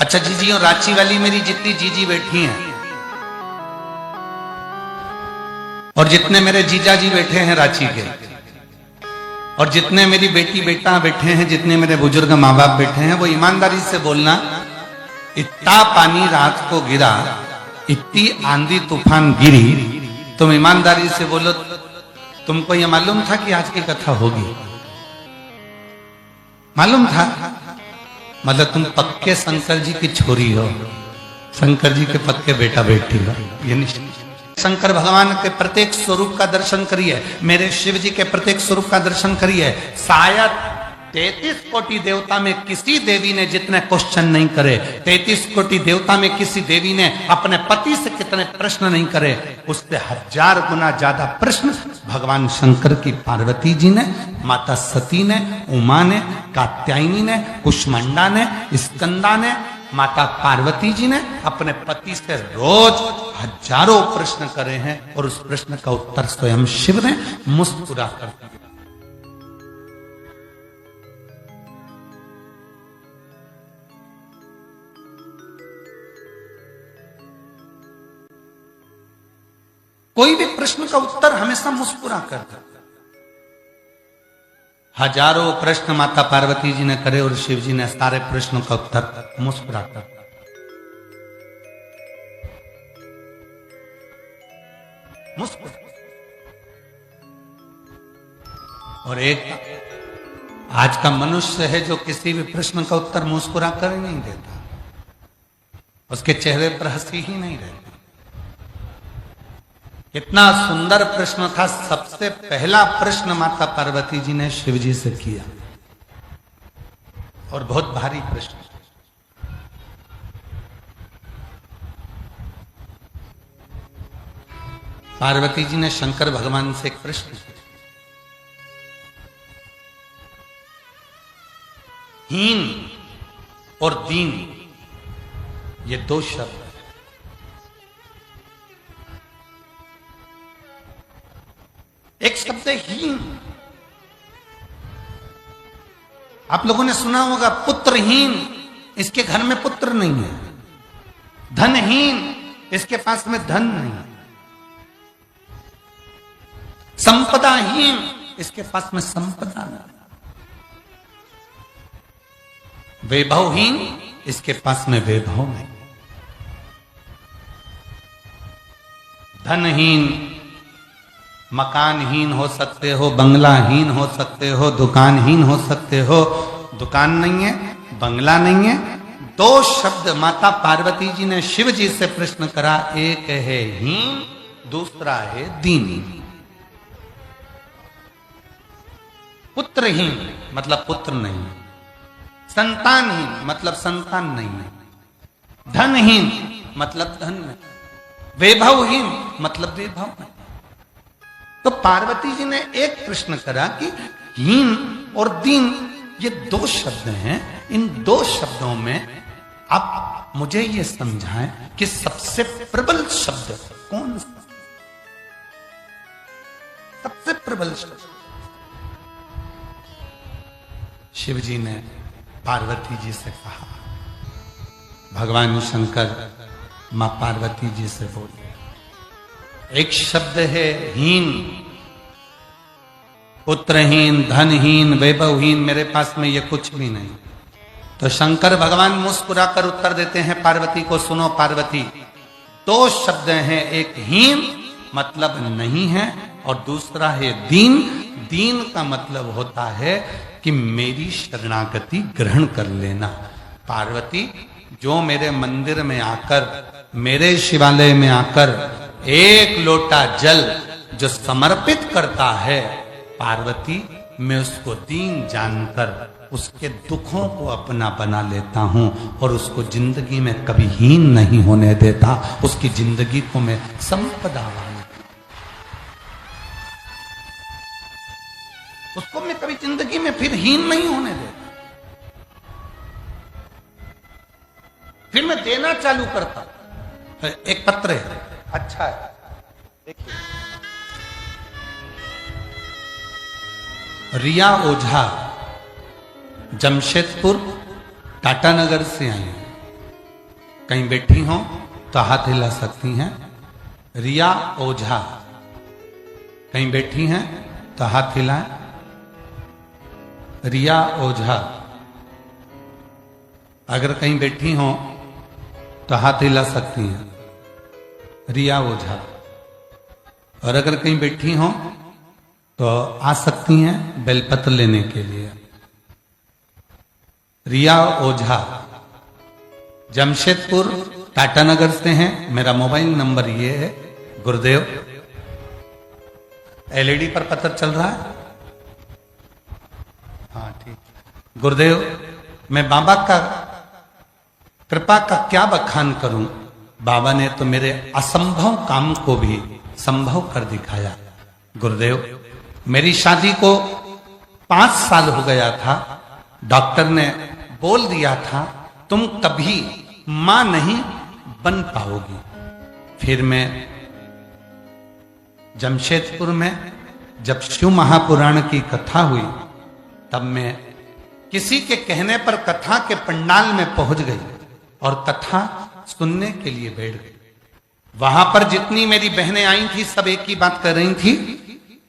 अच्छा जीजियों, रांची वाली मेरी जितनी जीजी बैठी हैं और जितने मेरे जीजा जी बैठे हैं रांची के, और जितने मेरी बेटी बेटा बैठे हैं, जितने मेरे बुजुर्ग माँ बाप बैठे हैं, वो ईमानदारी से बोलना, इतना पानी रात को गिरा, इतनी आंधी तूफान गिरी, तुम ईमानदारी से बोलो, तुमको ये मालूम था कि आज की कथा होगी? मालूम था? मतलब तुम पक्के शंकर जी की छोरी हो, शंकर जी के पक्के बेटा बेटी हो, ये निश्चित। शंकर भगवान के प्रत्येक स्वरूप का दर्शन करिए, मेरे शिव जी के प्रत्येक स्वरूप का दर्शन करिए। शायद 33 कोटि देवता में किसी देवी ने जितने क्वेश्चन नहीं करे, 33 कोटि देवता में किसी देवी ने अपने पति से कितने प्रश्न नहीं करे, उससे 1000 गुना ज्यादा प्रश्न भगवान शंकर की पार्वती जी ने, माता सती ने, उमा ने, कात्यायनी ने, कुष्मांडा ने, स्कंदा ने, माता पार्वती जी ने अपने पति से रोज हजारों प्रश्न करे हैं, और उस प्रश्न का उत्तर स्वयं शिव ने मुस्कुरा कर दिया। कोई भी प्रश्न का उत्तर हमेशा मुस्कुरा कर दे। हजारों प्रश्न माता पार्वती जी ने करे और शिव जी ने सारे प्रश्नों का उत्तर मुस्कुरा कर। मुस्कुरा। और एक आज का मनुष्य है जो किसी भी प्रश्न का उत्तर मुस्कुरा कर नहीं देता, उसके चेहरे पर हंसी ही नहीं रहती। इतना सुंदर प्रश्न था, सबसे पहला प्रश्न माता पार्वती जी ने शिव जी से किया, और बहुत भारी प्रश्न। पार्वती जी ने शंकर भगवान से एक प्रश्न किया, हीन और दीन, ये दो शब्द, एक शब्द हीन। आप लोगों ने सुना होगा पुत्रहीन, इसके घर में पुत्र नहीं है। धनहीन, इसके पास में धन नहीं है। संपदाहीन, इसके पास में संपदा नहीं। वैभवहीन, इसके पास में वैभव नहीं। धनहीन, मकानहीन हो सकते हो, बंगलाहीन हो सकते हो, दुकानहीन हो सकते हो। दुकान नहीं है, बंगला नहीं है। दो शब्द माता पार्वती जी ने शिव जी से प्रश्न करा, एक है हीन, दूसरा है दीन। पुत्रहीन मतलब पुत्र नहीं है, संतानहीन मतलब संतान नहीं है, धनहीन मतलब धन नहीं, वैभवहीन मतलब वैभव नहीं। तो पार्वती जी ने एक प्रश्न करा कि हीन और दीन ये दो शब्द हैं, इन दो शब्दों में आप मुझे ये समझाएं कि सबसे प्रबल शब्द कौन सा? सबसे प्रबल शब्द। शिव जी ने पार्वती जी से कहा, भगवान शंकर मां पार्वती जी से बोले, एक शब्द है हीन, पुत्रहीन, धनहीन, वैभवहीन, मेरे पास में ये कुछ भी नहीं। तो शंकर भगवान मुस्कुराकर उत्तर देते हैं पार्वती को, सुनो पार्वती, दो शब्द हैं, एक हीन मतलब नहीं है, और दूसरा है दीन। दीन का मतलब होता है कि मेरी शरणागति ग्रहण कर लेना। पार्वती, जो मेरे मंदिर में आकर, मेरे शिवालय में आकर एक लोटा जल जो समर्पित करता है, पार्वती मैं उसको दीन जानकर उसके दुखों को अपना बना लेता हूं, और उसको जिंदगी में कभी हीन नहीं होने देता, उसकी जिंदगी को मैं संपदा वाला, उसको मैं कभी जिंदगी में फिर हीन नहीं होने देता। फिर मैं देना चालू करता। एक पत्र है, अच्छा है, देखिए, रिया ओझा जमशेदपुर टाटानगर से आई, कहीं बैठी हो तो हाथ हिला सकती हैं। रिया ओझा, कहीं बैठी हैं तो हाथ हिलाएं। रिया ओझा, अगर कहीं बैठी हो तो हाथ हिला सकती हैं। रिया ओझा, और अगर कहीं बैठी हो तो आ सकती हैं बेलपत्र लेने के लिए। रिया ओझा जमशेदपुर टाटानगर से हैं। मेरा मोबाइल नंबर ये है। गुरुदेव, एलईडी पर पत्र चल रहा है? हाँ ठीक। गुरुदेव, मैं बाबा का कृपा का क्या बखान करूं। बाबा ने तो मेरे असंभव काम को भी संभव कर दिखाया। गुरुदेव, मेरी शादी को 5 साल हो गया था। डॉक्टर ने बोल दिया था तुम कभी मां नहीं बन पाओगी। फिर मैं जमशेदपुर में जब शिव महापुराण की कथा हुई, तब मैं किसी के कहने पर कथा के पंडाल में पहुंच गई और कथा सुनने के लिए बैठ गई। वहां पर जितनी मेरी बहनें आई थी सब एक ही बात कर रही थी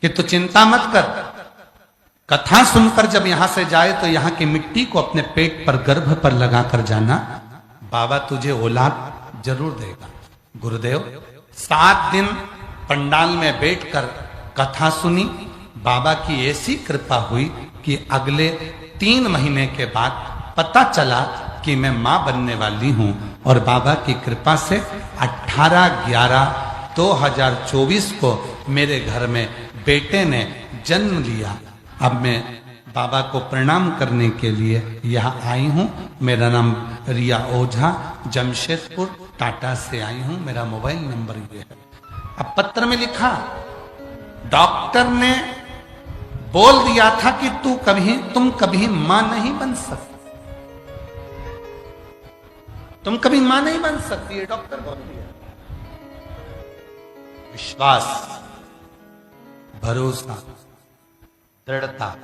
कि तू चिंता मत कर, कथा सुनकर जब यहां से जाए तो यहां की मिट्टी को अपने पेट पर, गर्भ पर लगाकर जाना, बाबा तुझे औलाद जरूर देगा। गुरुदेव, 7 दिन पंडाल में बैठकर कथा सुनी। बाबा की ऐसी कृपा हुई कि अगले 3 महीने के बाद पता चला कि मैं मां बनने वाली हूं। और बाबा की कृपा से 18/11/2024 को मेरे घर में बेटे ने जन्म लिया। अब मैं बाबा को प्रणाम करने के लिए यहाँ आई हूँ। मेरा नाम रिया ओझा, जमशेदपुर टाटा से आई हूँ। मेरा मोबाइल नंबर ये है। अब पत्र में लिखा, डॉक्टर ने बोल दिया था कि तुम कभी मां नहीं बन सकती, तुम कभी मां नहीं बन सकती, ये डॉक्टर बोल दिया। विश्वास, भरोसा, दृढ़ता।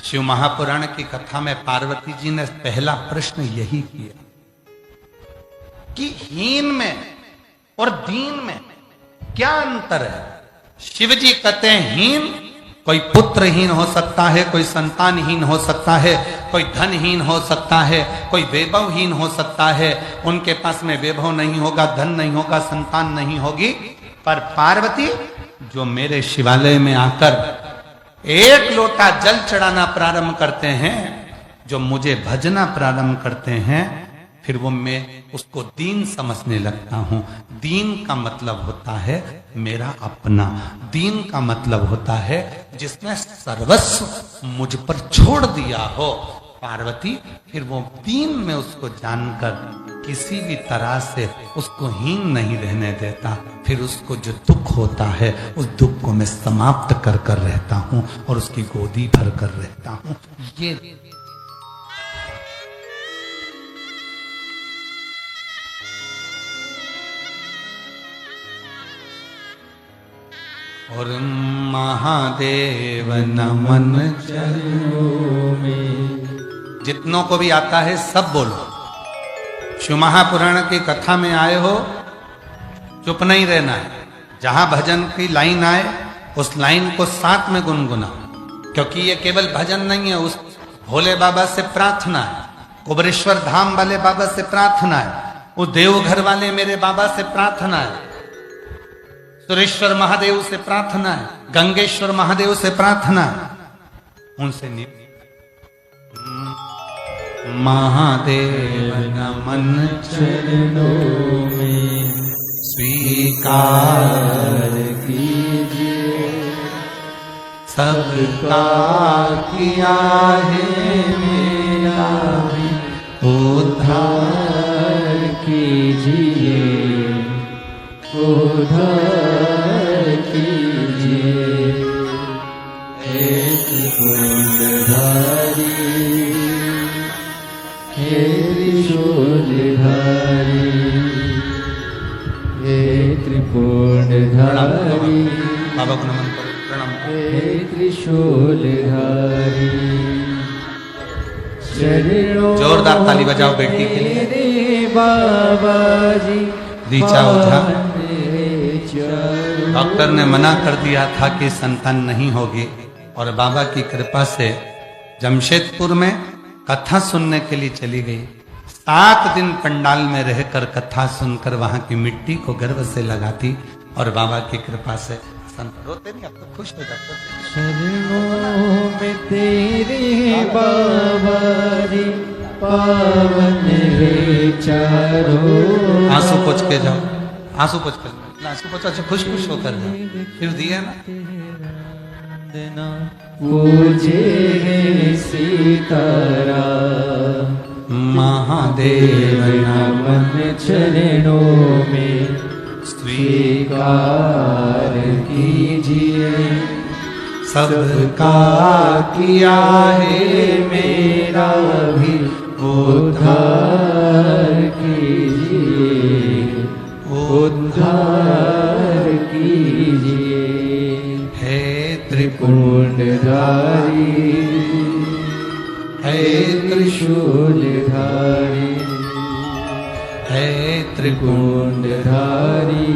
शिव महापुराण की कथा में पार्वती जी ने पहला प्रश्न यही किया कि हीन में और दीन में क्या अंतर है। शिव जी कहते हैं हीन, कोई पुत्रहीन हो सकता है, कोई संतानहीन हो सकता है, कोई धनहीन हो सकता है, कोई वैभवहीन हो सकता है। उनके पास में वैभव नहीं होगा, धन नहीं होगा, संतान नहीं होगी। पर पार्वती जो मेरे शिवालय में आकर 1 लोटा जल चढ़ाना प्रारंभ करते हैं, जो मुझे भजना प्रारंभ करते हैं, फिर वो मैं उसको दीन समझने लगता हूं। दीन का मतलब होता है मेरा अपना। दीन का मतलब होता है जिसने सर्वस्व मुझ पर छोड़ दिया हो। पार्वती फिर वो दीन में उसको जानकर किसी भी तरह से उसको हीन नहीं रहने देता। फिर उसको जो दुख होता है उस दुख को मैं समाप्त कर कर रहता हूं और उसकी गोदी भर कर रहता हूं। ये और महादेव नमन चरणों में। जितनों को भी आता है सब बोलो। शिव महापुराण की कथा में आए हो, चुप नहीं रहना है। जहां भजन की लाइन आए उस लाइन को साथ में गुनगुनाओ, क्योंकि ये केवल भजन नहीं है, उस भोले बाबा से प्रार्थना है, कुबरेश्वर धाम वाले बाबा से प्रार्थना है, उस देवघर वाले मेरे बाबा से प्रार्थना है, सुरेश्वर महादेव से प्रार्थना है, गंगेश्वर महादेव से प्रार्थना है। उनसे महादेव नमन चरणों में स्वीकार कीजिए, सबका किया है मेरा भी उद्धार कीजिए, उद्धार कीजिए। हे त्रिशूलधारी, हे त्रिशूलधारी, हे त्रिपुंडधारी। बाबा को नमन करो, प्रणाम। हे त्रिशूलधारी, जोरदार ताली बजाओ बेटी के लिए। बाबा जी रीचा ओझा। चारों डॉक्टर ने मना कर दिया था कि संतान नहीं होगी, और बाबा की कृपा से जमशेदपुर में कथा सुनने के लिए चली गई। 7 दिन पंडाल में रहकर कथा सुनकर वहां की मिट्टी को गर्व से लगाती, और बाबा की कृपा से रोते नहीं, अब तो खुश हो जाते। शरणों में तेरे बाबा जी पावन है चारों। आंसू पोंछ के जाओ, आंसू पोंछ कर, आंसू पोंछ, अच्छा खुश खुश होकर जाओ, फिर दिया ना। पूजे है सीतारा महादेव नमन चरणों में स्वीकार कीजिए। सबका किया है मेरा भी उद्धार कीजिए, उद्धार कीजिए। है त्रिपुंडधारी है त्रिशूलधारी है त्रिपुंडधारी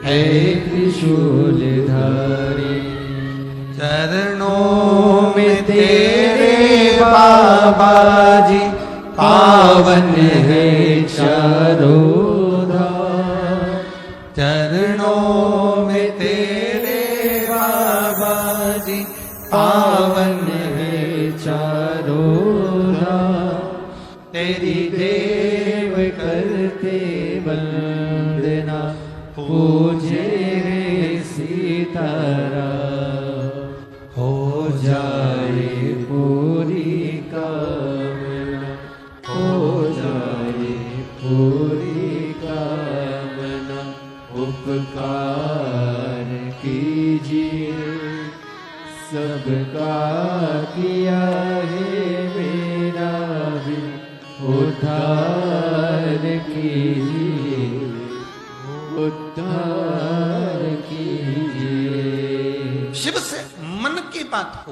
है त्रिशूलधारी। चरणों में तेरे बाबा जी पावन है चारों धाम। चरणों में तेरे बाबा जी पावन है चारों धाम। तेरी देव करते वंदना पूजे रे सीतारा। हो जाए पूरी कामना, हो जाए पूरी कामना। उपकार कीजिए, सबका किया है मेरा भी उद्धार कीजिए, उद्धार कीजिए। शिव से मन की बात को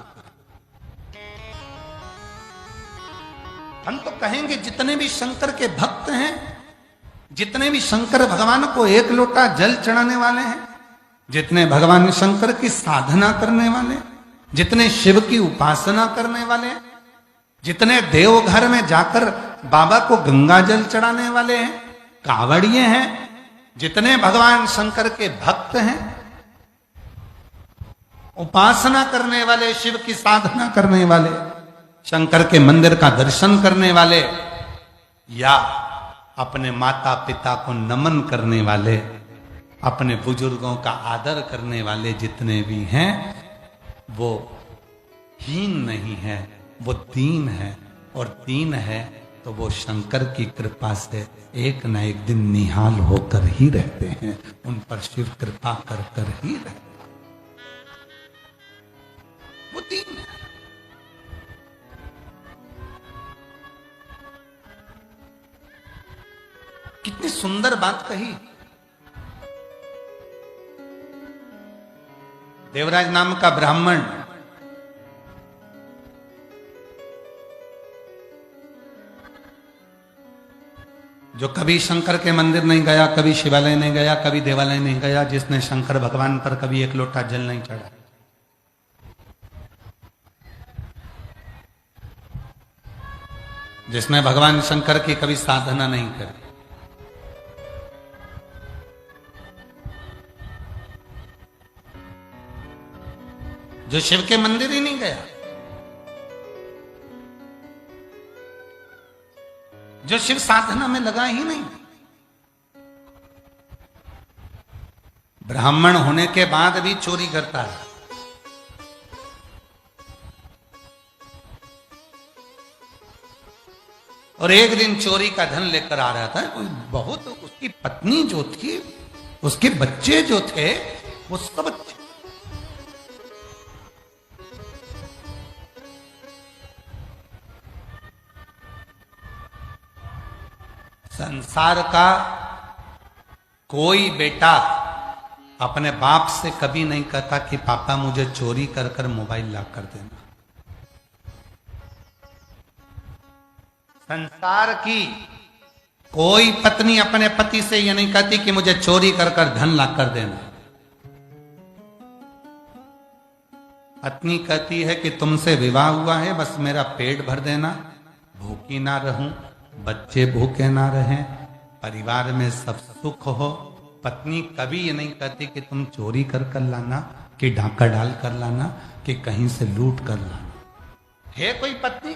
हम तो कहेंगे, जितने भी शंकर के भक्त हैं, जितने भी शंकर भगवान को एक लोटा जल चढ़ाने वाले हैं, जितने भगवान शंकर की साधना करने वाले, जितने शिव की उपासना करने वाले, जितने देवघर में जाकर बाबा को गंगा जल चढ़ाने वाले हैं, कांवड़िए हैं, जितने भगवान शंकर के भक्त हैं, उपासना करने वाले, शिव की साधना करने वाले, शंकर के मंदिर का दर्शन करने वाले, या अपने माता पिता को नमन करने वाले, अपने बुजुर्गों का आदर करने वाले जितने भी हैं, वो हीन नहीं है, वो दीन है। और दीन है तो वो शंकर की कृपा से एक न एक दिन निहाल होकर ही रहते हैं, उन पर शिव कृपा कर कर ही रहते हैं। वो दीन है। कितनी सुंदर बात कही। देवराज नाम का ब्राह्मण जो कभी शंकर के मंदिर नहीं गया, कभी शिवालय नहीं गया, कभी देवालय नहीं गया, जिसने शंकर भगवान पर कभी एक लोटा जल नहीं चढ़ा, जिसने भगवान शंकर की कभी साधना नहीं करी, जो शिव के मंदिर ही नहीं गया, जो शिव साधना में लगा ही नहीं, ब्राह्मण होने के बाद भी चोरी करता है। और एक दिन चोरी का धन लेकर आ रहा था, कोई बहुत, उसकी पत्नी जो थी, उसके बच्चे जो थे, वो सब संसार का कोई बेटा अपने बाप से कभी नहीं कहता कि पापा मुझे चोरी कर कर मोबाइल ला कर देना। संसार की कोई पत्नी अपने पति से ये नहीं कहती कि मुझे चोरी कर कर धन ला कर देना। पत्नी कहती है कि तुमसे विवाह हुआ है, बस मेरा पेट भर देना, भूखी ना रहूं, बच्चे भूखे ना रहें, परिवार में सब सुख हो। पत्नी कभी ये नहीं कहती कि तुम चोरी कर कर लाना, कि डाका डाल कर लाना, कि कहीं से लूट कर लाना। है कोई पत्नी?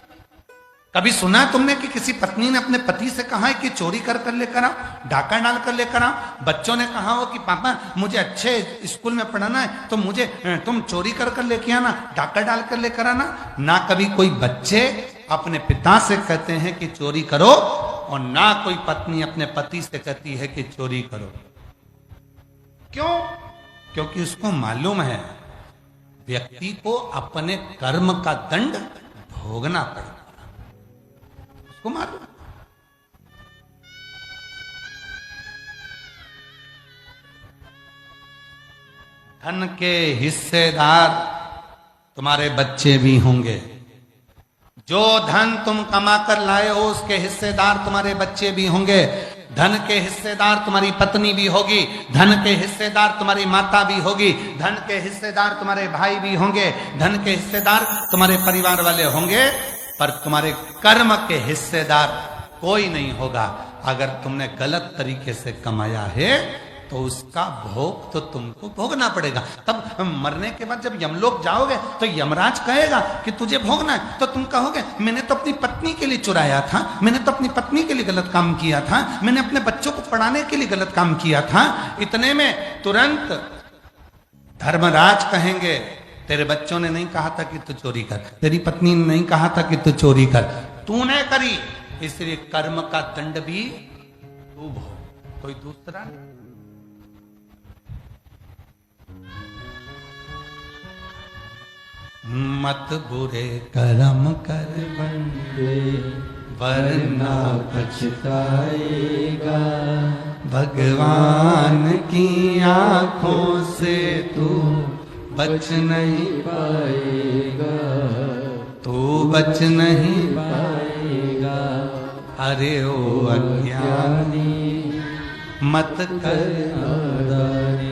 कभी सुना तुमने कि किसी पत्नी ने अपने पति से कहा है कि चोरी कर कर लेकर आओ, डाका डाल कर लेकर आओ? बच्चों ने कहा हो कि पापा मुझे अच्छे स्कूल में पढ़ाना है तो मुझे तुम चोरी कर कर लेके आना, डाका डाल कर लेकर आना। ना कभी कोई बच्चे अपने पिता से कहते हैं कि चोरी करो, और ना कोई पत्नी अपने पति से कहती है कि चोरी करो। क्यों? क्योंकि उसको मालूम है व्यक्ति को अपने कर्म का दंड भोगना पड़ेगा, उसको मालूम। धन के हिस्सेदार तुम्हारे बच्चे भी होंगे। जो धन तुम कमा कर लाए हो उसके हिस्सेदार तुम्हारे बच्चे भी होंगे। धन के हिस्सेदार तुम्हारी पत्नी भी होगी, धन के हिस्सेदार तुम्हारी माता भी होगी, धन के हिस्सेदार तुम्हारे भाई भी होंगे, धन के हिस्सेदार तुम्हारे परिवार वाले होंगे, पर तुम्हारे कर्म के हिस्सेदार कोई नहीं होगा। अगर तुमने गलत तरीके से कमाया है तो उसका भोग तो तुमको भोगना पड़ेगा। तब मरने के बाद जब यमलोक जाओगे तो यमराज कहेगा कि तुझे भोगना है, तो तुम कहोगे मैंने तो अपनी पत्नी के लिए चुराया था, मैंने तो अपनी पत्नी के लिए गलत काम किया था, मैंने अपने बच्चों को पढ़ाने के लिए गलत काम किया था। इतने में तुरंत धर्मराज कहेंगे तेरे बच्चों ने नहीं कहा था कि तू चोरी कर, तेरी पत्नी ने नहीं कहा था कि तू चोरी कर, तूने करी, इसलिए कर्म का दंड भी तू भोग, कोई दूसरा नहीं। मत बुरे कर्म कर बंदे वरना पछताएगा, भगवान की आंखों से तू बच नहीं पाएगा, तू बच नहीं पाएगा। अरे ओ अज्ञानी मत कर नादानी।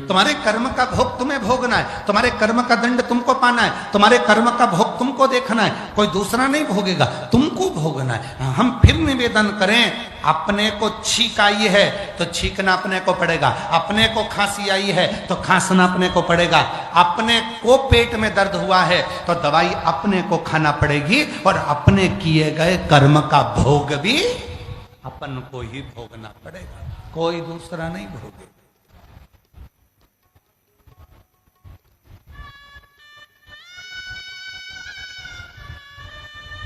तुम्हारे कर्म का भोग तुम्हें भोगना है, तुम्हारे कर्म का दंड तुमको पाना है, तुम्हारे कर्म का भोग तुमको देखना है, कोई दूसरा नहीं भोगेगा, तुमको भोगना है। हम फिर निवेदन करें, अपने को छींक आई है तो छींकना अपने को पड़ेगा, अपने को खांसी आई है तो खांसना अपने को पड़ेगा, अपने को पेट में दर्द हुआ है तो दवाई अपने को खाना पड़ेगी, और अपने किए गए कर्म का भोग भी अपन को ही भोगना पड़ेगा, कोई दूसरा नहीं भोगेगा।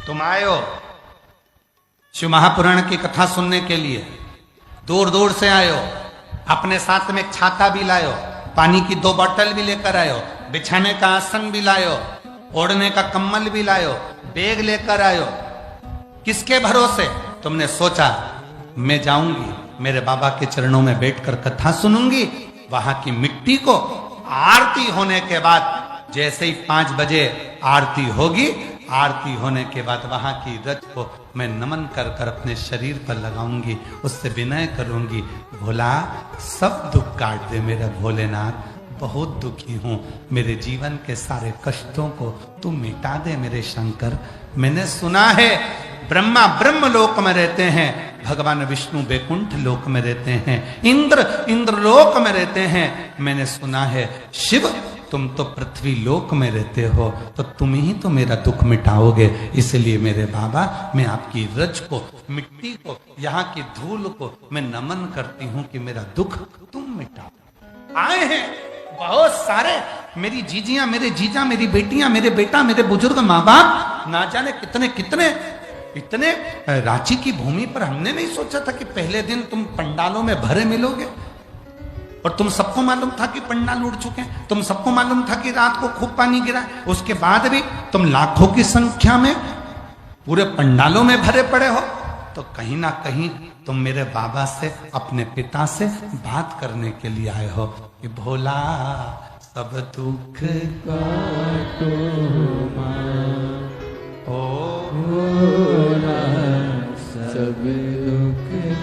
तुम आयो शिव महापुराण की कथा सुनने के लिए, दूर दूर से आयो, अपने साथ में एक छाता भी लायो, पानी की 2 बोतल भी लेकर आयो, बिछाने का आसन भी लायो, ओढ़ने का कंबल भी लायो, बैग लेकर आयो। किसके भरोसे? तुमने सोचा मैं जाऊंगी मेरे बाबा के चरणों में बैठकर कथा सुनूंगी, वहां की मिट्टी को आरती होने के बाद, जैसे ही 5 बजे आरती होगी, आरती होने के बाद वहां की रज को मैं नमन कर कर अपने शरीर पर लगाऊंगी, उससे विनय करूंगी, भोला सब दुख काट दे मेरा भोलेनाथ, बहुत दुखी हूं, मेरे जीवन के सारे कष्टों को तू मिटा दे मेरे शंकर। मैंने सुना है ब्रह्मा ब्रह्म लोक में रहते हैं, भगवान विष्णु बैकुंठ लोक में रहते हैं, इंद्र लोक में रहते हैं, मैंने सुना है शिव तुम तो पृथ्वी लोक में रहते हो, तो तुम ही तो मेरा दुख मिटाओगे। इसलिए मेरे बाबा मैं आपकी रज को, मिट्टी को, यहाँ की धूल को मैं नमन करती हूँ कि मेरा दुख तुम मिटाओ। आए हैं बहुत सारे, मेरी जीजियां, मेरे जीजा, मेरी बेटियां, मेरे बेटा, मेरे बुजुर्ग माँ बाप, ना जाने कितने कितने, इतने रांची की भूमि पर हमने नहीं सोचा था कि पहले दिन तुम पंडालों में भरे मिलोगे। और तुम सबको मालूम था कि पंडाल उड़ चुके हैं, तुम सबको मालूम था कि रात को खूब पानी गिरा, उसके बाद भी तुम लाखों की संख्या में पूरे पंडालों में भरे पड़े हो, तो कहीं ना कहीं तुम मेरे बाबा से, अपने पिता से बात करने के लिए आए हो कि भोला सब दुख काटो ओ भोला सब दुख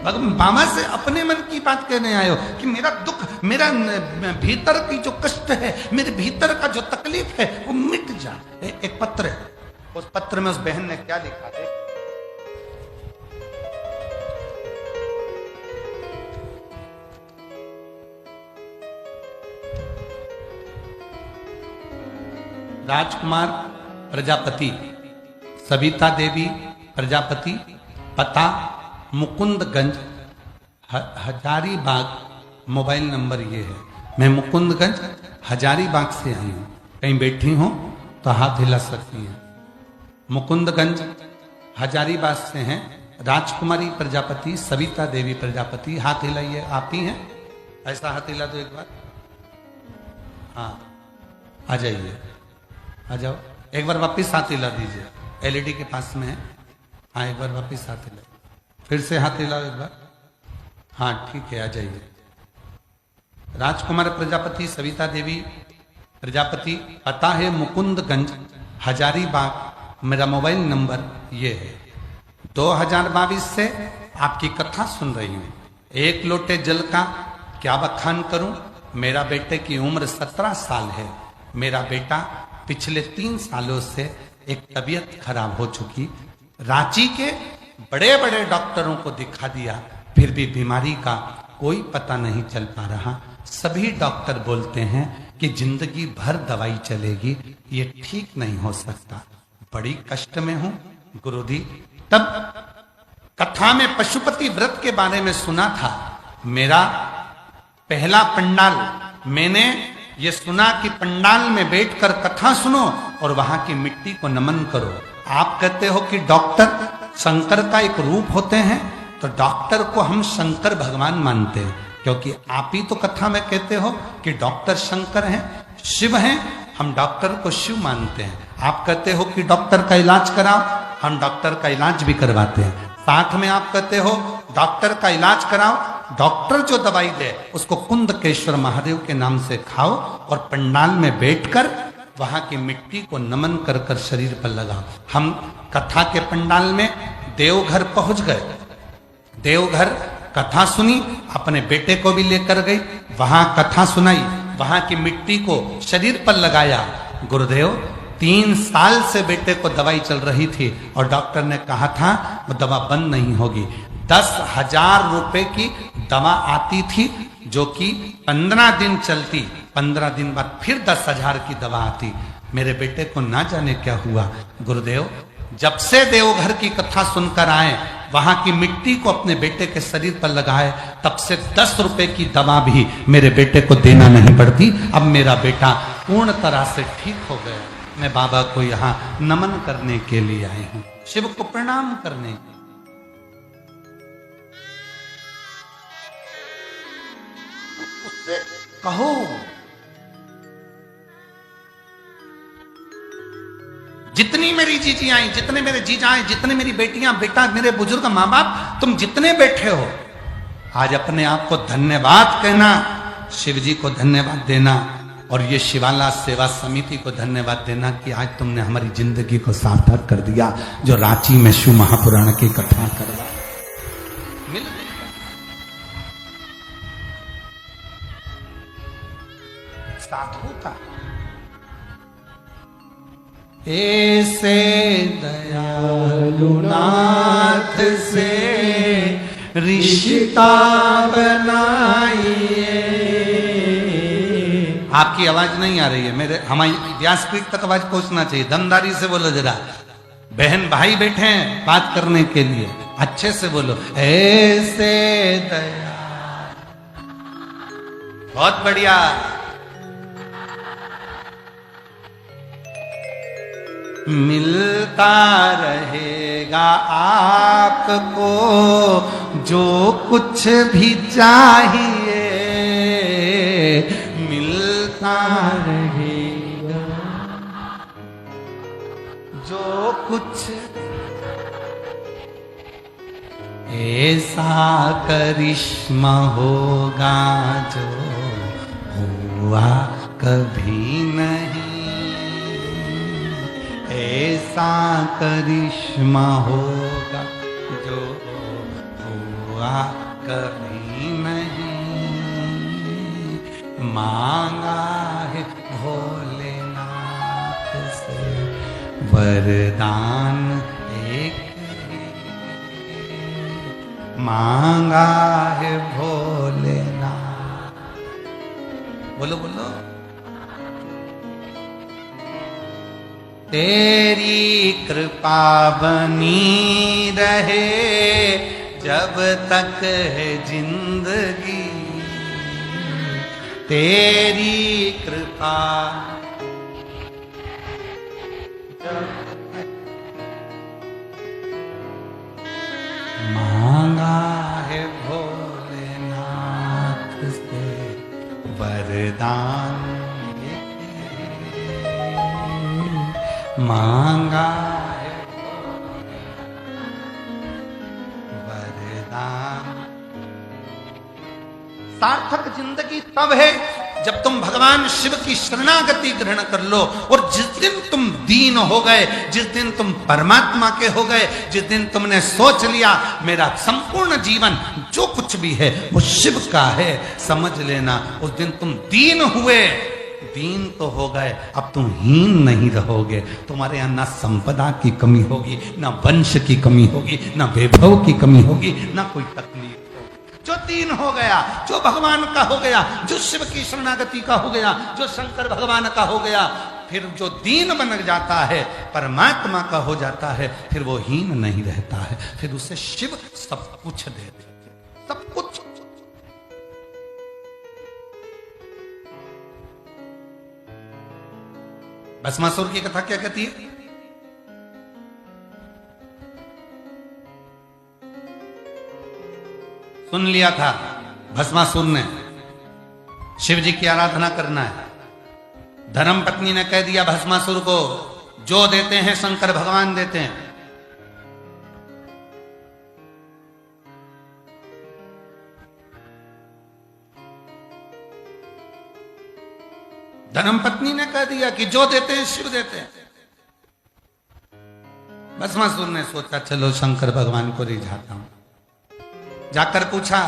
बाबा से अपने मन की बात कहने आए हो कि मेरा दुख, मेरा भीतर की जो कष्ट है, मेरे भीतर का जो तकलीफ है वो मिट जाए। एक पत्र है, उस पत्र में उस बहन ने क्या लिखा है? राजकुमार प्रजापति, सविता देवी प्रजापति, पता मुकुंदगंज, हजारीबाग, मोबाइल नंबर ये है। मैं मुकुंदगंज हजारीबाग से आई हूँ, कहीं बैठी हूँ तो हाथ हिला सकती हैं। मुकुंदगंज हजारीबाग से हैं राजकुमारी प्रजापति, सविता देवी प्रजापति। हाथ हिलाइए, आप ही हैं? ऐसा हाथ हिला दो एक बार। हाँ, आ जाइए, आ जाओ। एक बार वापिस हाथ हिला दीजिए, एलईडी के पास में है। हाँ, एक बार वापिस हाथ हिला, फिर से हाथ हिलाओ एक बार। हाँ ठीक है, आ जाइए। राजकुमार प्रजापति, सविता देवी प्रजापति, पता है मुकुंदगंज हजारीबाग, मेरा मोबाइल नंबर ये है। 2022 से आपकी कथा सुन रही हूँ। एक लोटे जल का क्या बखान करूं। मेरा बेटे की उम्र 17 साल है। मेरा बेटा पिछले 3 सालों से एक तबीयत खराब हो चुकी, रांची के बड़े बड़े डॉक्टरों को दिखा दिया, फिर भी बीमारी का कोई पता नहीं चल पा रहा। सभी डॉक्टर बोलते हैं कि जिंदगी भर दवाई चलेगी, ये ठीक नहीं हो सकता। बड़ी कष्ट में हूं गुरुजी। तब कथा में पशुपति व्रत के बारे में सुना था। मेरा पहला पंडाल, मैंने ये सुना कि पंडाल में बैठकर कथा सुनो और वहां की मिट्टी को नमन करो। आप कहते हो कि डॉक्टर शंकर का एक रूप होते हैं, तो डॉक्टर को हम शंकर भगवान मानते हैं, क्योंकि आप ही तो कथा में कहते हो कि डॉक्टर शंकर हैं, शिव हैं। हम डॉक्टर को शिव मानते हैं। आप कहते हो कि डॉक्टर का इलाज कराओ, हम डॉक्टर का इलाज भी करवाते हैं। साथ में आप कहते हो डॉक्टर का इलाज कराओ, डॉक्टर जो दवाई दे उसको कुंदकेश्वर महादेव के नाम से खाओ और पंडाल में बैठकर वहां की मिट्टी को नमन कर कर शरीर पर लगाओ। हम कथा के पंडाल में देवघर पहुंच गए। देवघर कथा सुनी, अपने बेटे को भी लेकर गई, वहां कथा सुनाई, वहां की मिट्टी को शरीर पर लगाया। गुरुदेव 3 साल से बेटे को दवाई चल रही थी और डॉक्टर ने कहा था वो दवा बंद नहीं होगी। 10,000 रुपए की दवा आती थी जो कि 15 दिन चलती, 15 दिन बाद फिर 10,000 की दवा आती। मेरे बेटे को ना जाने क्या हुआ। गुरुदेव जब से देवघर की कथा सुनकर आए, वहां की मिट्टी को अपने बेटे के शरीर पर लगाए, तब से 10 रुपए की दवा भी मेरे बेटे को देना नहीं पड़ती। अब मेरा बेटा पूर्ण तरह से ठीक हो गया। मैं बाबा को यहाँ नमन करने के लिए आई हूँ, शिव को प्रणाम करने के। उससे कहो जितनी मेरी जीजी आई, जितने मेरे जीजा आए, जितने मेरी बेटियां, बेटा, मेरे बुजुर्ग माँ बाप, तुम जितने बैठे हो, आज अपने आप को धन्यवाद कहना, शिव जी को धन्यवाद देना और ये शिवाला सेवा समिति को धन्यवाद देना कि आज तुमने हमारी जिंदगी को सार्थक कर दिया। जो रांची में शिव महापुराण की कथा करवा मिल गई। साधु था ऐसे दयालु नाथ से रिश्ता बनाइए। आपकी आवाज नहीं आ रही है, मेरे हमारी व्यासपीठ तक आवाज पहुंचना चाहिए। दमदारी से बोलो जरा। बहन भाई बैठे हैं बात करने के लिए, अच्छे से बोलो। ऐसे दया, बहुत बढ़िया। मिलता रहेगा आपको जो कुछ भी चाहिए, मिलता रहेगा जो कुछ। ऐसा करिश्मा होगा जो हुआ कभी नहीं, ऐसा करिश्मा होगा जो हुआ कभी नहीं, मांगा है भोलेनाथ से वरदान एक, मांगा है भोलेनाथ। बोलो बोलो। तेरी कृपा बनी रहे जब तक है जिंदगी, तेरी कृपा मांगा है भोलेनाथ से वरदान, मांगा है वरदान। सार्थक जिंदगी तब है जब तुम भगवान शिव की शरणागति ग्रहण कर लो, और जिस दिन तुम दीन हो गए, जिस दिन तुम परमात्मा के हो गए, जिस दिन तुमने सोच लिया मेरा संपूर्ण जीवन जो कुछ भी है वो शिव का है, समझ लेना उस दिन तुम दीन हुए। दीन तो हो गए, अब तुम हीन नहीं रहोगे। तुम्हारे यहाँ ना संपदा की कमी होगी, ना वंश की कमी होगी, ना वैभव की कमी होगी, ना कोई तकलीफ होगी। जो दीन हो गया, जो भगवान का हो गया, जो शिव की शरणागति का हो गया, जो शंकर भगवान का हो गया, फिर जो दीन बन जाता है, परमात्मा का हो जाता है, फिर वो हीन नहीं रहता है, फिर उसे शिव सब कुछ दे देते, सब कुछ। भस्मासुर की कथा क्या कहती है? सुन लिया था भस्मासुर ने शिव जी की आराधना करना है। धर्म पत्नी ने कह दिया भस्मासुर को, जो देते हैं शंकर भगवान देते हैं। धर्मपत्नी ने कह दिया कि जो देते हैं शिव देते हैं। भस्मासुर ने सोचा चलो शंकर भगवान को रिझाता हूं। जाकर पूछा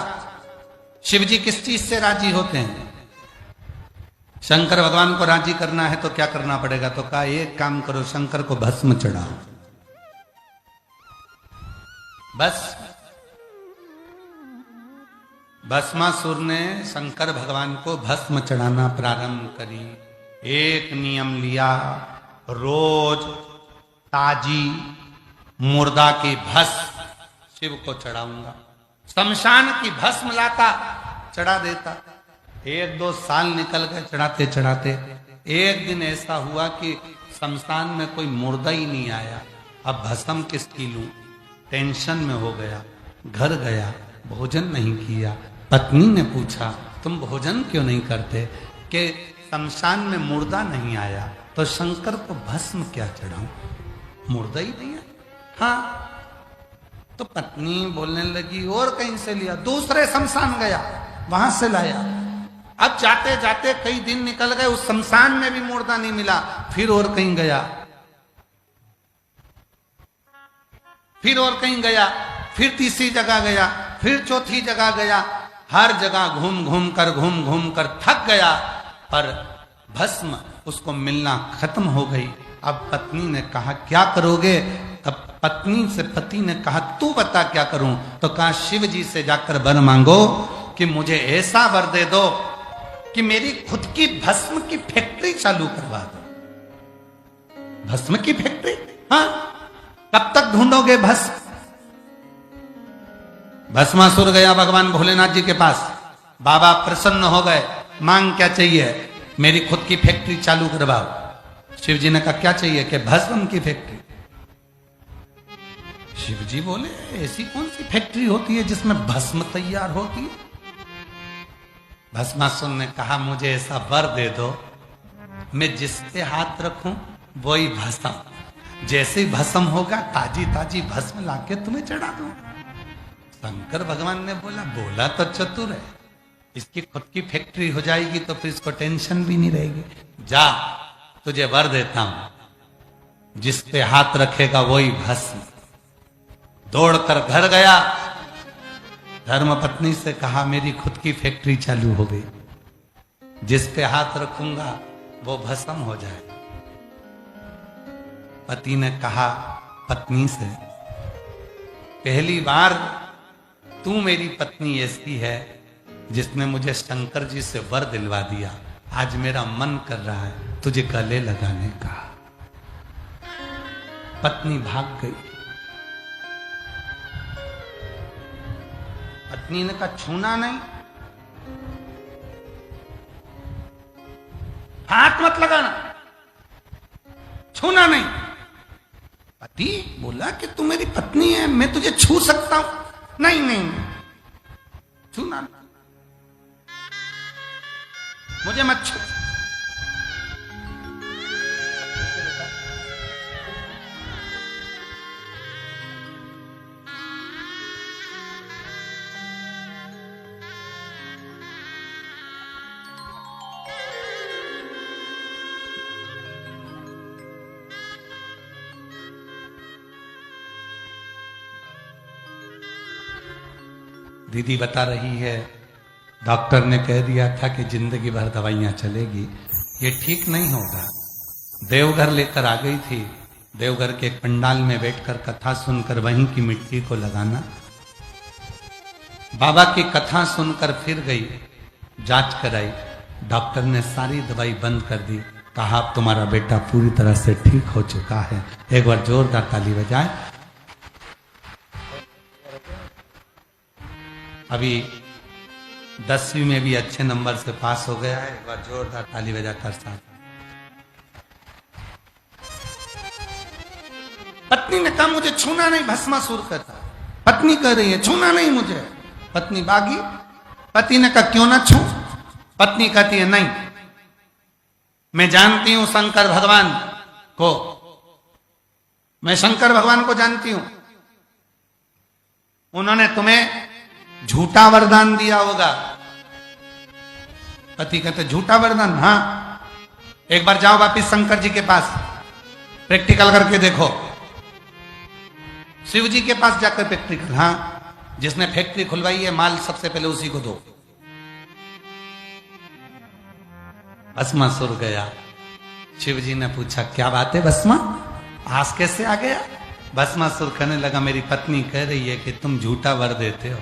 शिव जी किस चीज से राजी होते हैं? शंकर भगवान को राजी करना है तो क्या करना पड़ेगा? तो कहा एक काम करो, शंकर को भस्म चढ़ाओ। बस भस्मासुर ने शंकर भगवान को भस्म चढ़ाना प्रारंभ करी। एक नियम लिया, रोज ताजी मुर्दा की भस्म शिव को चढ़ाऊंगा। शमशान की भस्म लाता, चढ़ा देता। 1-2 साल निकल गए चढ़ाते चढ़ाते। एक दिन ऐसा हुआ कि शमशान में कोई मुर्दा ही नहीं आया। अब भस्म किसकी लूं? टेंशन में हो गया। घर गया, भोजन नहीं किया। पत्नी ने पूछा तुम भोजन क्यों नहीं करते? कि शमशान में मुर्दा नहीं आया तो शंकर को भस्म क्या चढ़ाऊं? मुर्दा ही नहीं है। हाँ, तो पत्नी बोलने लगी और कहीं से लिया? दूसरे शमशान गया, वहां से लाया। अब जाते जाते कई दिन निकल गए, उस शमशान में भी मुर्दा नहीं मिला। फिर और कहीं गया, फिर और कहीं गया, फिर तीसरी जगह गया, फिर चौथी जगह गया। हर जगह घूम घूम कर थक गया, पर भस्म उसको मिलना खत्म हो गई। अब पत्नी ने कहा क्या करोगे? तब पत्नी से पति ने कहा तू बता क्या करूं? तो कहा शिव जी से जाकर वर मांगो कि मुझे ऐसा वर दे दो कि मेरी खुद की भस्म की फैक्ट्री चालू करवा दो। भस्म की फैक्ट्री? हाँ, कब तक ढूंढोगे भस्म? भस्मासुर गया भगवान भोलेनाथ जी के पास। बाबा प्रसन्न हो गए, मांग क्या चाहिए? मेरी खुद की फैक्ट्री चालू करवाओ। शिव जी ने कहा क्या चाहिए? कि भस्म की फैक्ट्री। शिव जी बोले ऐसी कौन सी फैक्ट्री होती है जिसमें भस्म तैयार होती है? भस्मासुर ने कहा मुझे ऐसा वर दे दो, मैं जिस पे हाथ रखूं वही भस्म, जैसे ही भस्म होगा ताजी ताजी भस्म लाके तुम्हें चढ़ा दूं। शंकर भगवान ने बोला तो चतुर है, इसकी खुद की फैक्ट्री हो जाएगी तो फिर इसको टेंशन भी नहीं रहेगी। जा, तुझे वर देता हूं, जिस पे हाथ रखेगा वही भस्म। दौड़कर घर गया, धर्मपत्नी से कहा मेरी खुद की फैक्ट्री चालू हो गई, जिस पे हाथ रखूंगा वो भस्म हो जाए। पति ने कहा पत्नी से, पहली बार तू मेरी पत्नी ऐसी है जिसने मुझे शंकर जी से वर दिलवा दिया। आज मेरा मन कर रहा है तुझे गले लगाने का। पत्नी भाग गई। पत्नी ने कहा छूना नहीं, हाथ मत लगाना, छूना नहीं। पति बोला कि तू मेरी पत्नी है, मैं तुझे छू सकता हूं। नहीं नहीं, छूना नहीं, मुझे मत छू। दीदी बता रही है डॉक्टर ने कह दिया था कि जिंदगी भर दवाइयां चलेगी, ये ठीक नहीं होगा। देवघर लेकर आ गई थी, देवघर के एक पंडाल में बैठकर कथा सुनकर वहीं की मिट्टी को लगाना। बाबा की कथा सुनकर फिर गई, जांच कराई, डॉक्टर ने सारी दवाई बंद कर दी। कहा अब तुम्हारा बेटा पूरी तरह से ठीक हो चुका है। एक बार जोरदार ताली बजाए। अभी 10वीं में भी अच्छे नंबर से पास हो गया है। एक बार जोरदार ताली बजाकर साथ। पत्नी ने कहा मुझे छूना नहीं, भस्मासुर कहता। पत्नी कह रही है छूना नहीं मुझे। पत्नी भागी। पति ने कहा क्यों ना छू। पत्नी कहती है नहीं, मैं जानती हूं शंकर भगवान को, मैं शंकर भगवान को जानती हूं, उन्होंने तुम्हें झूठा वरदान दिया होगा। पति कहते झूठा वरदान? हाँ, एक बार जाओ वापिस शंकर जी के पास, प्रैक्टिकल करके देखो। शिव जी के पास जाकर प्रैक्टिकल। हाँ, जिसने फैक्ट्री खुलवाई है माल सबसे पहले उसी को दो। भस्मासुर गया। शिव जी ने पूछा क्या बात है भस्मा, आस कैसे आ गया? भस्मासुर कहने लगा मेरी पत्नी कह रही है कि तुम झूठा वर देते हो।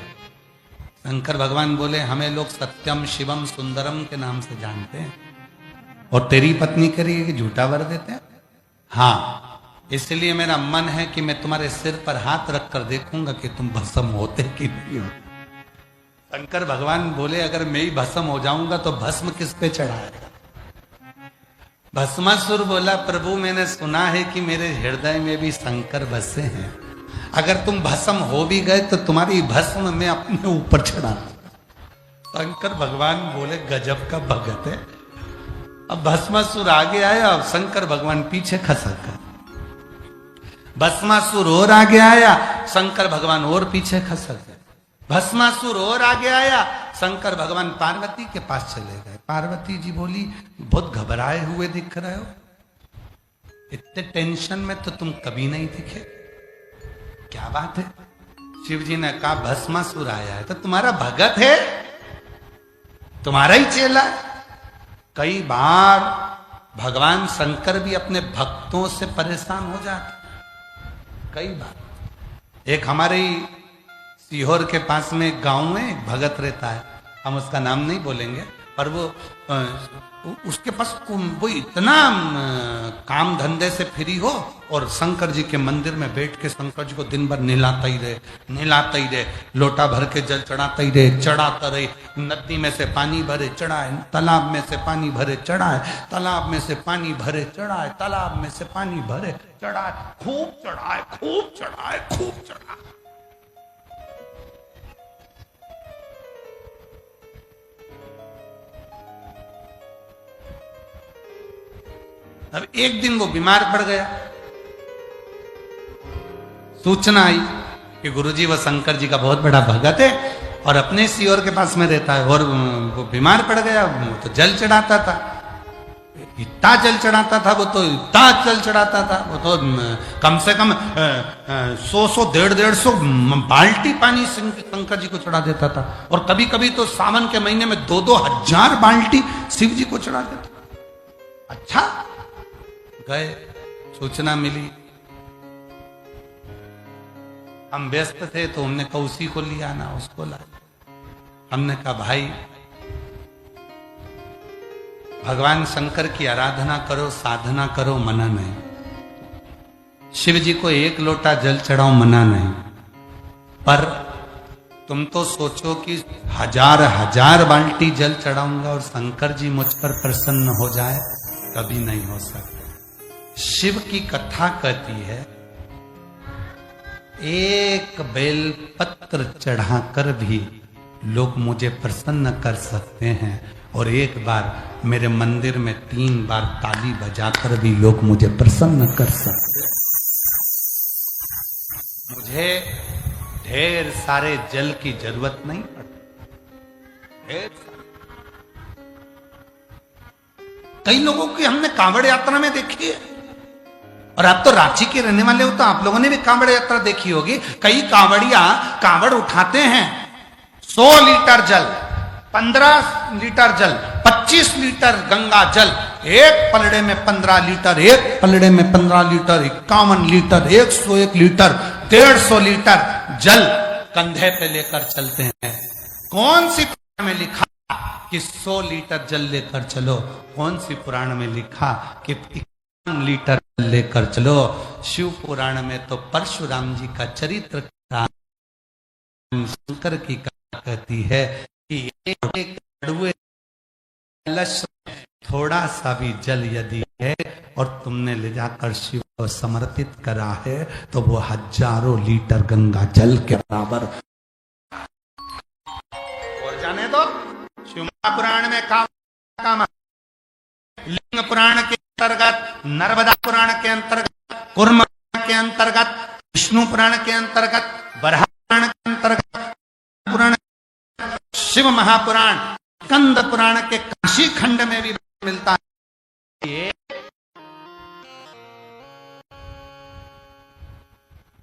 शंकर भगवान बोले हमें लोग सत्यम शिवम सुंदरम के नाम से जानते हैं, और तेरी पत्नी कह रही है कि झूठा वर देते हैं। हाँ, इसलिए मेरा मन है कि मैं तुम्हारे सिर पर हाथ रखकर देखूंगा कि तुम भस्म होते कि नहीं हो। शंकर भगवान बोले अगर मैं ही भस्म हो जाऊंगा तो भस्म किस पे चढ़ाएगा? भस्मासुर बोला प्रभु मैंने सुना है कि मेरे हृदय में भी शंकर बसे हैं, अगर तुम भस्म हो भी गए तो तुम्हारी भस्म में अपने ऊपर चढ़ा। शंकर भगवान बोले गजब का भगत है। अब भस्मासुर आगे आया, अब शंकर भगवान पीछे खसक गए। भस्मासुर और आगे आया, शंकर भगवान और पीछे खसक गए। भस्मासुर और आगे आया, शंकर भगवान पार्वती के पास चले गए। पार्वती जी बोली बहुत घबराए हुए दिख रहे हो, इतने टेंशन में तो तुम कभी नहीं दिखे, क्या बात है? शिव जी ने कहा भस्मासुर आया है तो तुम्हारा भगत है, तुम्हारा ही चेला है। कई बार भगवान शंकर भी अपने भक्तों से परेशान हो जाते, कई बार। एक हमारे सीहोर के पास में एक गांव में एक भगत रहता है, हम उसका नाम नहीं बोलेंगे, पर वो उसके पास वो इतना काम धंधे से फ्री हो और शंकर जी के मंदिर में बैठ के शंकर जी को दिन भर नहलाता ही रहे, लोटा भर के जल चढ़ाता ही रहे, चढ़ाता रहे। नदी में से पानी भरे चढ़ाए, तालाब में से पानी भरे चढ़ाए, तालाब में से पानी भरे चढ़ाए, तालाब में से पानी भरे चढ़ाए, खूब चढ़ाए, खूब चढ़ाए, खूब चढ़ाए। अब एक दिन वो बीमार पड़ गया। सूचना आई कि गुरुजी वो शंकर जी का बहुत बड़ा भगत है और अपने सीओर के पास में रहता है, और वो बीमार पड़ गया। वो तो जल चढ़ाता था। इतना जल चढ़ाता था वो, तो इतना जल चढ़ाता था वो, तो कम से कम 100 150 बाल्टी पानी शंकर जी को चढ़ा देता था। और कभी कभी तो सावन के महीने में 2-2 हजार बाल्टी शिव जी को चढ़ा देता। अच्छा, गए, सूचना मिली, हम व्यस्त थे तो हमने कहा उसी को लिया आना, उसको ला। हमने कहा भाई भगवान शंकर की आराधना करो, साधना करो, मना नहीं। शिव जी को 1 लोटा जल चढ़ाओ, मना नहीं। पर तुम तो सोचो कि 1000 बाल्टी जल चढ़ाऊंगा और शंकर जी मुझ पर प्रसन्न हो जाए, कभी नहीं हो सकता। शिव की कथा कहती है, एक बेलपत्र चढ़ाकर भी लोग मुझे प्रसन्न कर सकते हैं, और एक बार मेरे मंदिर में 3 बार ताली बजाकर भी लोग मुझे प्रसन्न कर सकते हैं। मुझे ढेर सारे जल की जरूरत नहीं पड़ती। ढेर सारे, कई लोगों की हमने कांवड़ यात्रा में देखी है, और आप तो रांची के रहने वाले हो तो आप लोगों ने भी कांवड़ यात्रा देखी होगी। कई कांवड़िया कांवड़ उठाते हैं, 100 लीटर जल, 15 लीटर जल, 25 लीटर गंगा जल, एक पलड़े में 15 लीटर, एक पलड़े में 15 लीटर, 51 लीटर, 101 लीटर, 150 लीटर जल कंधे पे लेकर चलते हैं। कौन सी पुराण में लिखा कि 100 लीटर जल लेकर चलो? कौन सी पुराण में लिखा कि 51 लीटर जल लेकर चलो? शिव पुराण में तो परशुराम जी का चरित्र शंकर की कथा कहती है कि एक कड़वे कलश में थोड़ा सा भी जल यदि है और तुमने ले जाकर शिव को समर्पित करा है, तो वो 1000 लीटर गंगा जल के बराबर। और जाने दो, शिव पुराण में काम, लिंग पुराण के अंतर्गत, नर्मदा पुराण के अंतर्गत, कूर्म के अंतर्गत, विष्णु पुराण के अंतर्गत, बरहा पुराण के अंतर्गत, पुराण, शिव महापुराण, स्कंद पुराण के काशी खंड में भी मिलता है। ये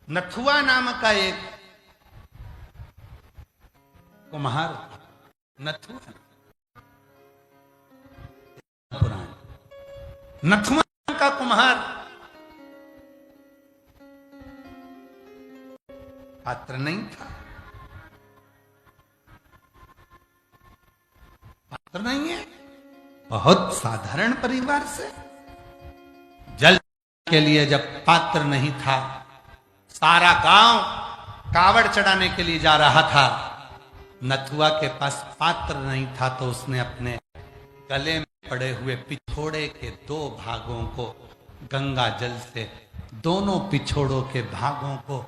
नथुआ नाम का एक कुम्हार, नथुआ पुराण, नथुआ का कुम्हार पात्र नहीं था, पात्र नहीं है, बहुत साधारण परिवार से। जल के लिए जब पात्र नहीं था, सारा गांव कावड़ चढ़ाने के लिए जा रहा था, नथुआ के पास पात्र नहीं था, तो उसने अपने गले में पड़े हुए पिछोड़े के 2 भागों को गंगा जल से, दोनों पिछोड़ों के भागों को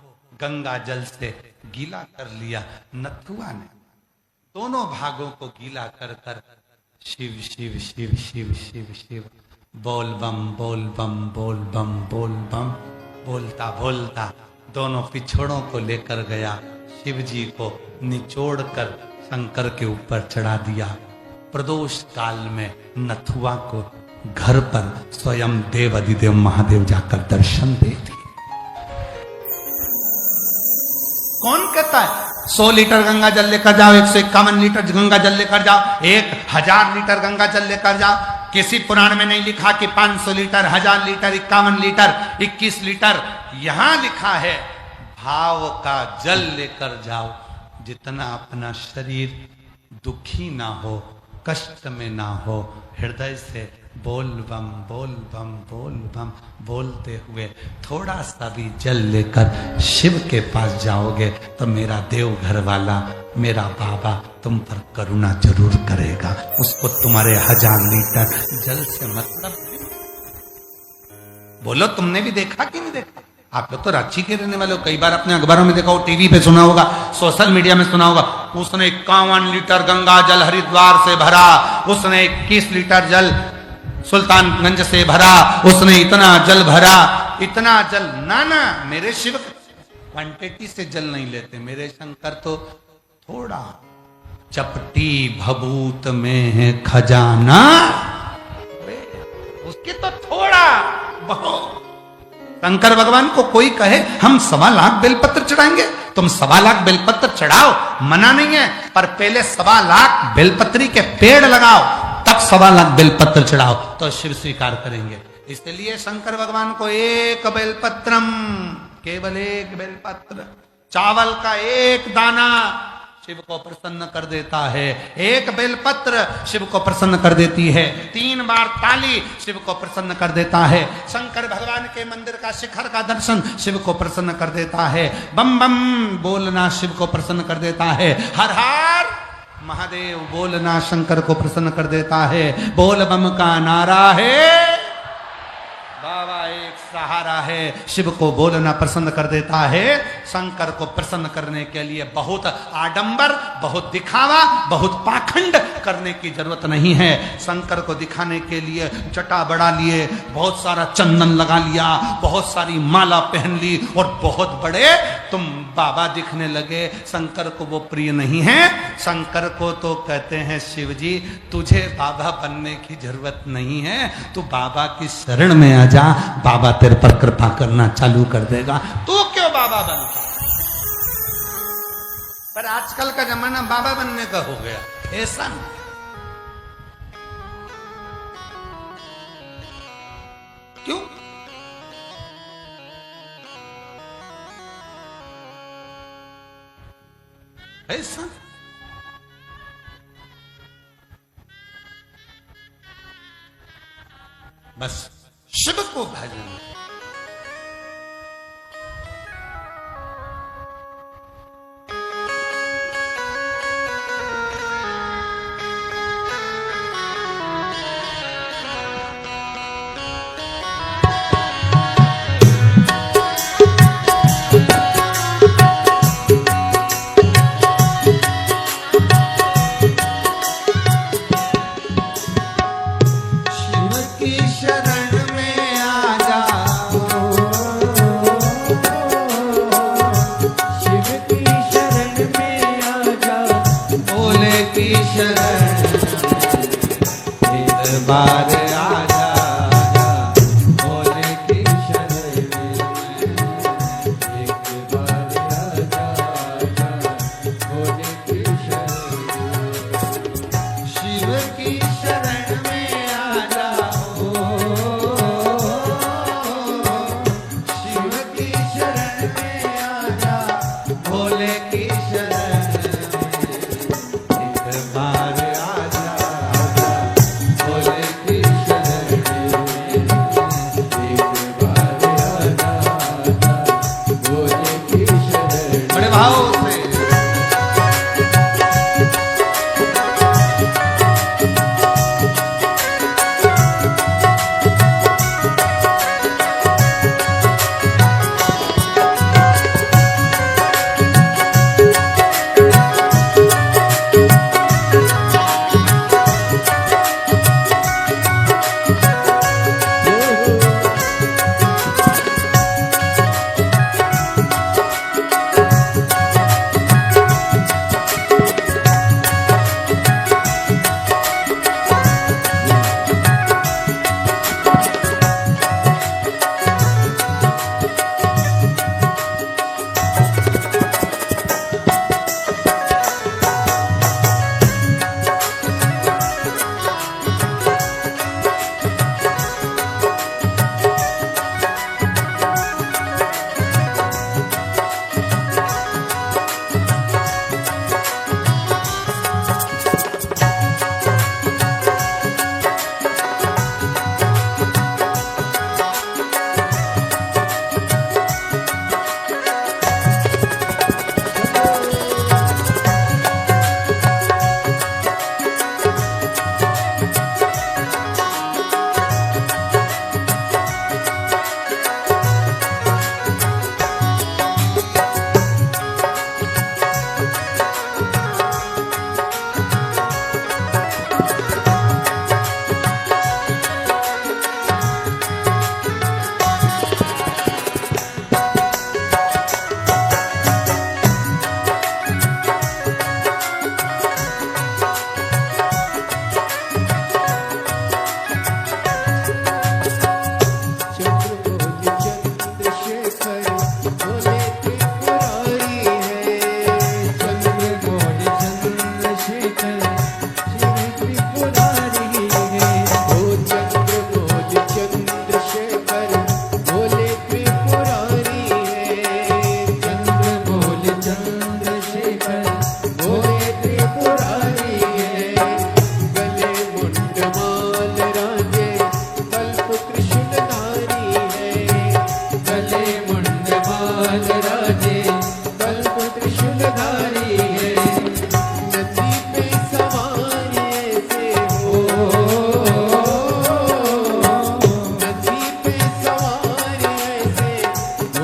गंगा जल से गीला कर लिया। नथुआ ने दोनों भागों को गीला कर कर शिव शिव शिव शिव शिव शिव बोल बम बोल बम बोल बम बोल बम बोलता बोलता दोनों पिछोड़ों को लेकर गया, शिव जी को निचोड़ कर शंकर के ऊपर चढ़ा दिया। प्रदोष काल में नथुआ को घर पर स्वयं देव अधिदेव महादेव जाकर दर्शन दे दिए। कौन कहता है 100 लीटर गंगा जल लेकर जाओ, 151 लीटर गंगा जल लेकर जाओ, 1000 लीटर गंगा जल लेकर जाओ? किसी पुराण में नहीं लिखा कि 500 लीटर, 1000 लीटर, 51 लीटर, 21 लीटर। यहां लिखा है भाव का जल लेकर जाओ, जितना अपना शरीर दुखी ना हो, कष्ट में ना हो, हृदय से बोल बम बोल बम बोल बम बोलते हुए थोड़ा सा भी जल लेकर शिव के पास जाओगे तो मेरा देवघर वाला, मेरा बाबा तुम पर करुणा जरूर करेगा। उसको तुम्हारे 1000 लीटर जल से मतलब। बोलो, तुमने भी देखा कि नहीं देखा? आप लोग तो रांची के रहने वाले हो, कई बार अपने अखबारों में देखा हो, टीवी पे सुना होगा, सोशल मीडिया में सुना होगा। उसने 51 लीटर गंगा जल हरिद्वार से भरा, उसने 21 लीटर जल सुल्तानगंज से भरा, उसने इतना जल भरा, इतना जल। ना ना, मेरे शिव क्वांटिटी से जल नहीं लेते, मेरे शंकर तो थोड़ा। चपटी भभूत में है खजाना, कहो। शंकर भगवान को कोई कहे हम 1.25 लाख बेलपत्र चढ़ाएंगे, तुम 1.25 लाख बेलपत्र चढ़ाओ, मना नहीं है, पर पहले 1.25 लाख बेलपत्री के पेड़ लगाओ, तब 1.25 लाख बेलपत्र चढ़ाओ, तो शिव स्वीकार करेंगे। इसलिए शंकर भगवान को एक बेलपत्रम, केवल एक बेलपत्र, चावल का एक दाना शिव को प्रसन्न कर देता है। एक बेलपत्र शिव को प्रसन्न कर देती है। 3 बार ताली शिव को प्रसन्न कर देता है। शंकर भगवान के मंदिर का शिखर का दर्शन शिव को प्रसन्न कर देता है। बम बम बोलना शिव को प्रसन्न कर देता है। हर हर महादेव बोलना शंकर को प्रसन्न कर देता है। बोल बम का नारा है, बाबा एक सहारा है, शिव को बोलना प्रसन्न कर देता है। शंकर को प्रसन्न करने के लिए बहुत आडंबर, बहुत दिखावा, बहुत पाखंड करने की जरूरत नहीं है। शंकर को दिखाने के लिए जटा बढ़ा लिए, बहुत सारा चंदन लगा लिया, बहुत सारी माला पहन ली और बहुत बड़े तुम बाबा दिखने लगे। शंकर को वो प्रिय नहीं है। शंकर को तो कहते हैं शिव जी तुझे बाबा बनने की जरूरत नहीं है, तू बाबा की शरण में आ जा, बाबा तेरे पर कृपा करना चालू कर देगा। तू क्यों बाबा बनता? पर आजकल का जमाना बाबा बनने का हो गया, ऐसा नहीं। क्यों? ऐसा बस शिव को भजन। शिव की शरण में आ जा।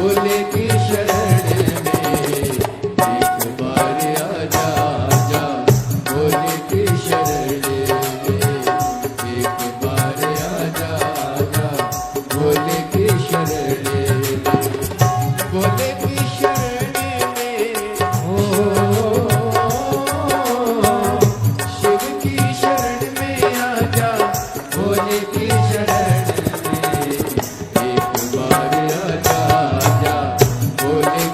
भोले की शरण में एक बार आजा आजा भोले की शरण में एक बार आजा आजा भोले की शरण में भोले की शरण में शिव की शरण में आजा भोले की शरण में एक बार आजा आजा भोले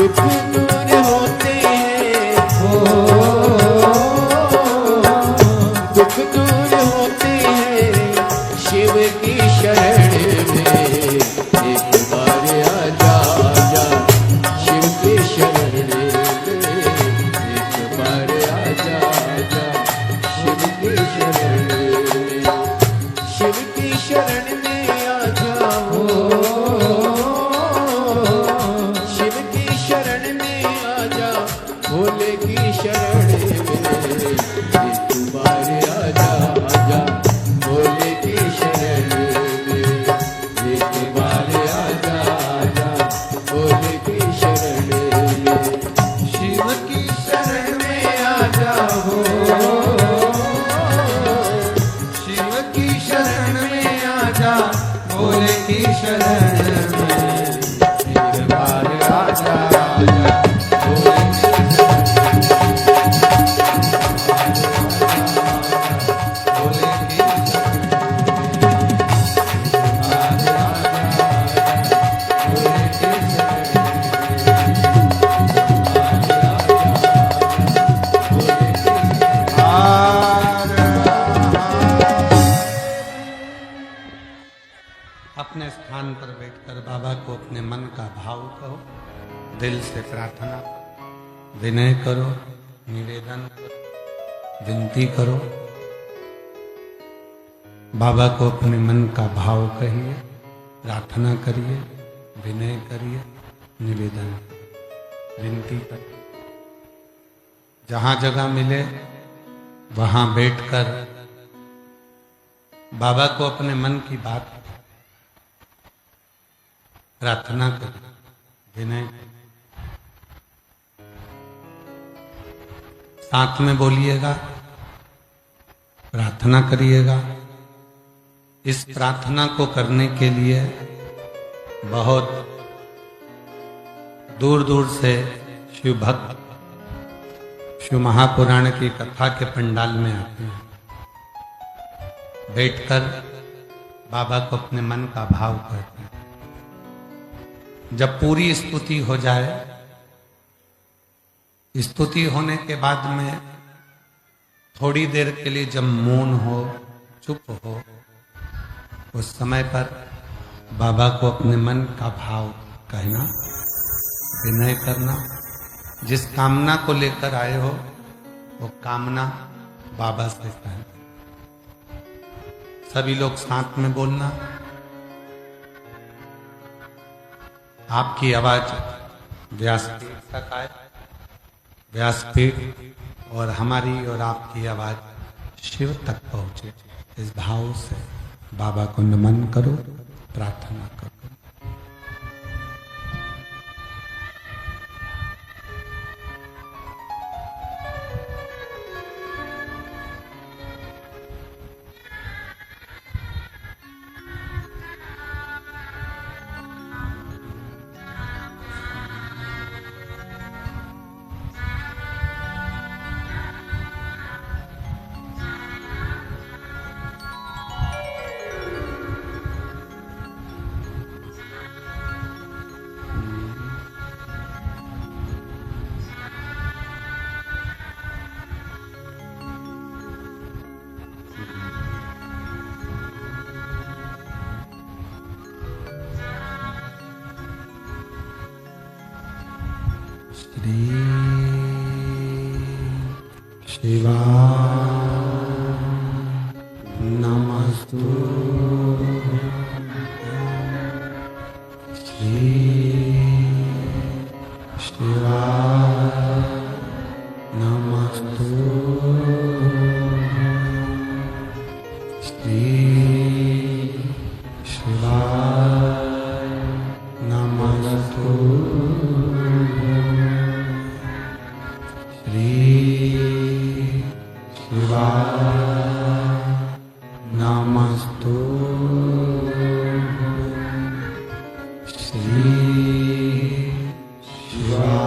दुख दूर होते हैं हो, दुख दूर होते हैं शिव की शरण में। एक बार आजा आजा शिव की शरण में, एक बार आजा आजा शिव की शरण में। शिव की शरण में आ जाओ, शिव की शरण में आ जा, भोले की शरण में। एक बार आजा आजा भोले की शरण में, एक बार आजा आजा भोले की शरण में। शिव की शरण में आ जाओ, शिव की शरण में आ जा, भोले की शरण में। एक बार आजा आजा भोले की अपने स्थान पर बैठकर बाबा को अपने मन का भाव कहो, दिल से प्रार्थना, विनय करो, निवेदन करो, विनती करो। बाबा को अपने मन का भाव कहिए, प्रार्थना करिए, विनय करिए, निवेदन करिए, विनती करिए। जहां जगह मिले वहां बैठकर बाबा को अपने मन की बात प्रार्थना करिए, विनय करिए। साथ में बोलिएगा, प्रार्थना करिएगा। इस प्रार्थना को करने के लिए बहुत दूर दूर से शिव भक्त शिव महापुराण की कथा के पंडाल में आते हैं। बैठकर बाबा को अपने मन का भाव करते हैं। जब पूरी स्तुति हो जाए, स्तुति होने के बाद में थोड़ी देर के लिए जब मौन हो, चुप हो, उस समय पर बाबा को अपने मन का भाव कहना, विनय करना। जिस कामना को लेकर आए हो वो कामना बाबा से कहना। सभी लोग साथ में बोलना। आपकी आवाज व्यासपीठ तक आए, व्यासपीठ और हमारी और आपकी आवाज शिव तक पहुंचे। इस भाव से बाबा को नमन करो, प्रार्थना करो। श्री शिवाय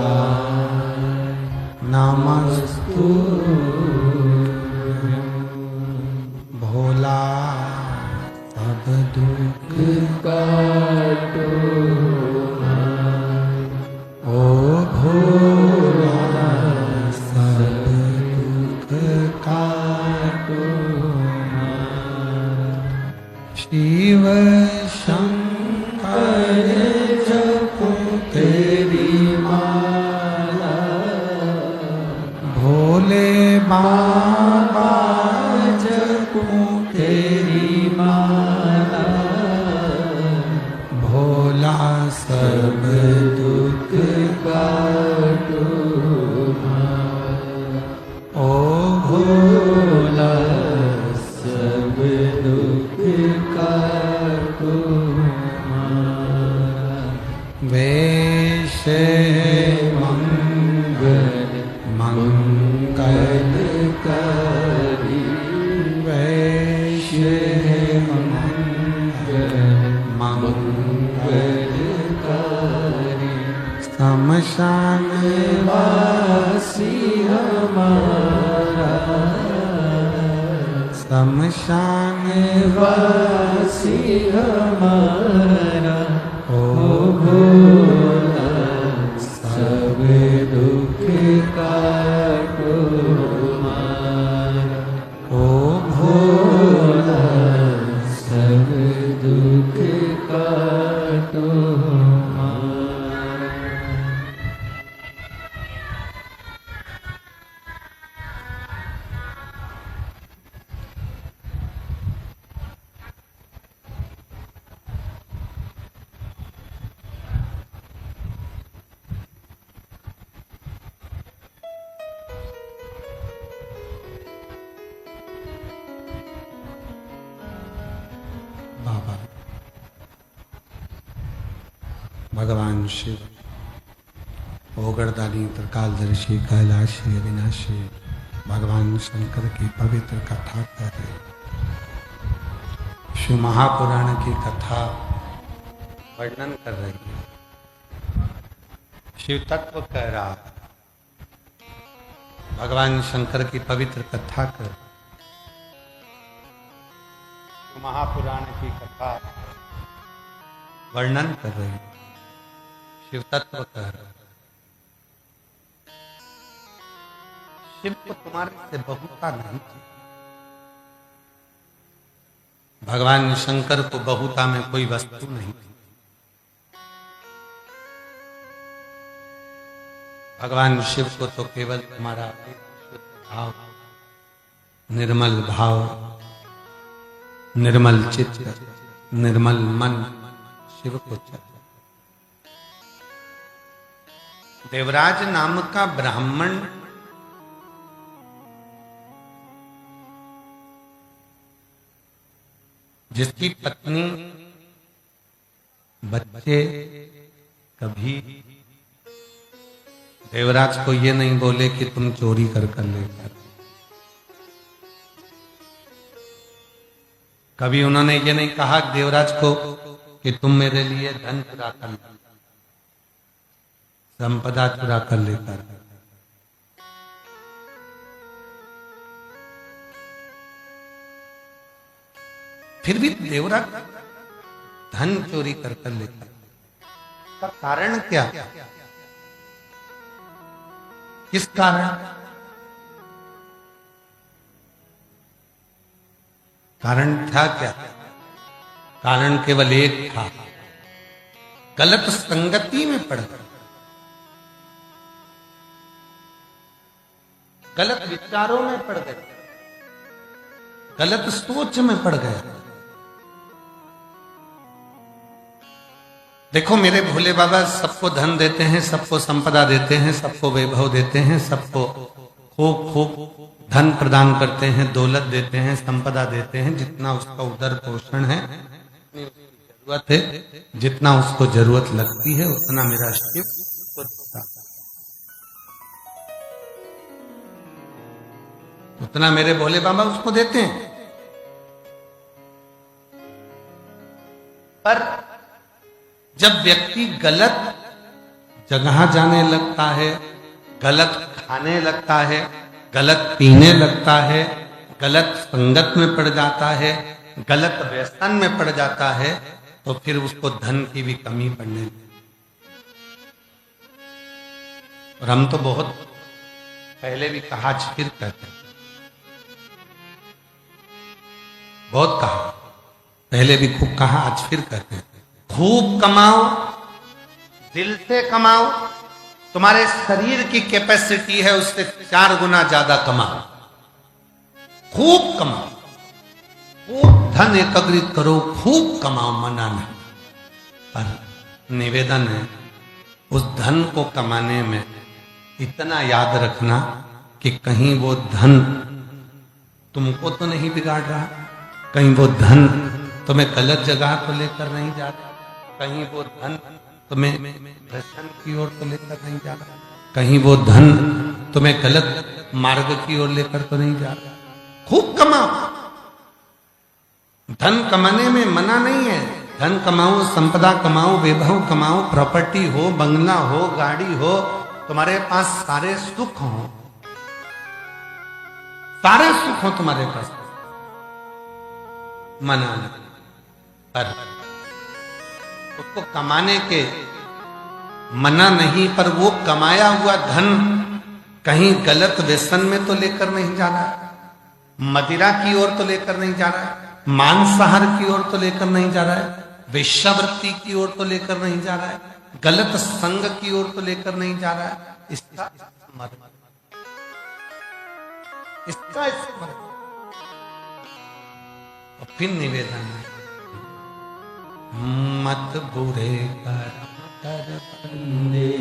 मंगल मंगलकारी वैश्य मंगलकारी शमशान वासी हमारा शमशान वासी हमारा ओ भोला सब दुख काटो हमारा ओ भोला सब दुख काटो हमारा। बाबा भगवान शिव ओगरदानी त्रिकालदर्शी कैलाशी अविनाशी भगवान शंकर की पवित्र कथा कर रहे। शिव महापुराण की कथा वर्णन कर रही है। शिव तत्व कह रहा, भगवान शंकर की पवित्र कथा कर, महापुराण की कथा वर्णन कर रही, शिव तत्व कह रहा। शिव को तुम्हारे से बहुता नहीं चाहिए। भगवान शंकर को बहुता में कोई वस्तु नहीं थी। भगवान शिव को तो केवल तुम्हारा शुद्ध भाव, निर्मल भाव, निर्मल चित्त, निर्मल मन शिव को चाहिए। देवराज नाम का ब्राह्मण जिसकी पत्नी बच्चे कभी देवराज को ये नहीं बोले कि तुम चोरी कर लेकर, कभी उन्होंने ये नहीं कहा देवराज को कि तुम मेरे लिए धन चुरा कर, संपदा चुरा कर लेकर। फिर भी देवराज धन चोरी कर लेकर, का कारण क्या? किस कारण? कारण था क्या? कारण केवल एक था, गलत संगति में पड़ गए, गलत विचारों में पड़ गए, गलत सोच में पड़ गए। देखो मेरे भोले बाबा सबको धन देते हैं, सबको संपदा देते हैं, सबको वैभव देते हैं, सबको खूब खूब धन प्रदान करते हैं, दौलत देते हैं, संपदा देते हैं, जितना उसका उदर पोषण है, जरूरत है, जितना उसको जरूरत लगती है उतना मेरा शिव देता, उतना मेरे भोले बाबा उसको देते हैं। पर जब व्यक्ति गलत जगह जाने लगता है, गलत खाने लगता है, गलत पीने लगता है, गलत संगत में पड़ जाता है, गलत व्यसन में पड़ जाता है, तो फिर उसको धन की भी कमी पड़ने लगती। और हम तो बहुत पहले भी कहा, आज फिर कहते हैं, बहुत कहा, पहले भी खूब कहा, आज फिर कहते हैं, खूब कमाओ, दिल से कमाओ, तुम्हारे शरीर की कैपेसिटी है उससे 4 गुना ज्यादा कमाओ, खूब कमाओ, खूब धन एकत्रित करो, खूब कमाओ, मना नहीं। पर निवेदन है उस धन को कमाने में इतना याद रखना कि कहीं वो धन तुमको तो नहीं बिगाड़ रहा, कहीं वो धन तुम्हें गलत जगह तो लेकर नहीं जा रहा, कहीं वो धन तुम्हें व्यसन की ओर तो लेकर नहीं जा रहा, कहीं वो धन तुम्हें गलत मार्ग की ओर लेकर तो नहीं जा रहा। खूब कमाओ, धन कमाने में मना नहीं है। धन कमाओ, संपदा कमाओ, वैभव कमाओ, प्रॉपर्टी हो, बंगला हो, गाड़ी हो, तुम्हारे पास सारे सुख हो, सारे सुख हो तुम्हारे पास, मना नहीं। पर उसको कमाने के मना नहीं, पर वो कमाया हुआ धन कहीं गलत व्यसन में तो लेकर नहीं जा रहा है, मदिरा की ओर तो लेकर नहीं जा रहा है, मांसाहार की ओर तो लेकर नहीं जा रहा है, वेश्यावृत्ति की ओर तो लेकर नहीं जा रहा है, गलत संग की ओर तो लेकर नहीं जा रहा है। इसका स्मरण, इसका स्मरण। और फिर निवेदन है, मत बुरे कर बंदे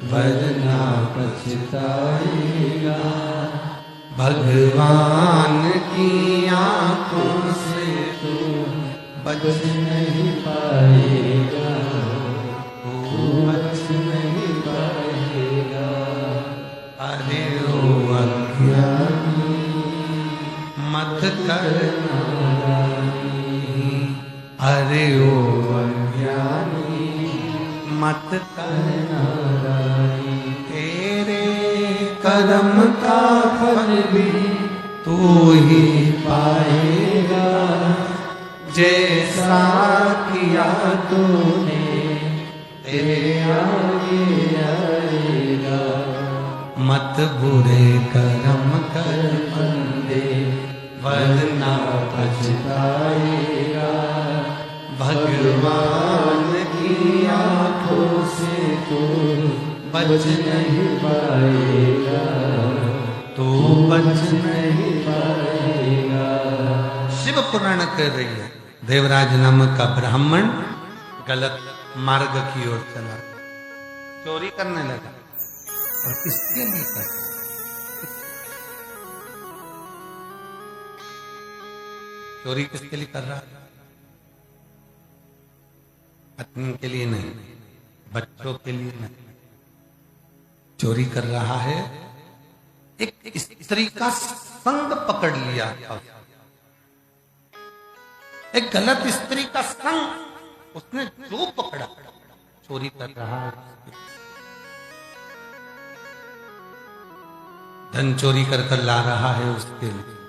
वरना पछताएगा, भगवान की आंखों से तू बच नहीं पाएगा, तू बच नहीं पाएगा। अरे ओ अज्ञानी मत करना, अरे ओ अज्ञानी मत करना, तेरे कर्म का फल भी तू ही पाएगा, जैसा किया तूने तेरे आगे आएगा। मत बुरे कर्म कर बंदे वरना पछताएगा, भगवान की आंखों से तू बच नहीं पाएगा, तू बच नहीं पाएगा। शिव पुराण कह रही है, देवराज नामक का ब्राह्मण गलत मार्ग की ओर चला, चोरी करने लगा। और किसके लिए कर, चोरी किसके लिए कर रहा है? पत्नी के लिए नहीं, बच्चों के लिए नहीं, चोरी कर रहा है। एक स्त्री का संग पकड़ लिया, एक गलत स्त्री का संग उसने जो पकड़ा, चोरी कर रहा है। धन चोरी कर कर ला रहा है उसके लिए।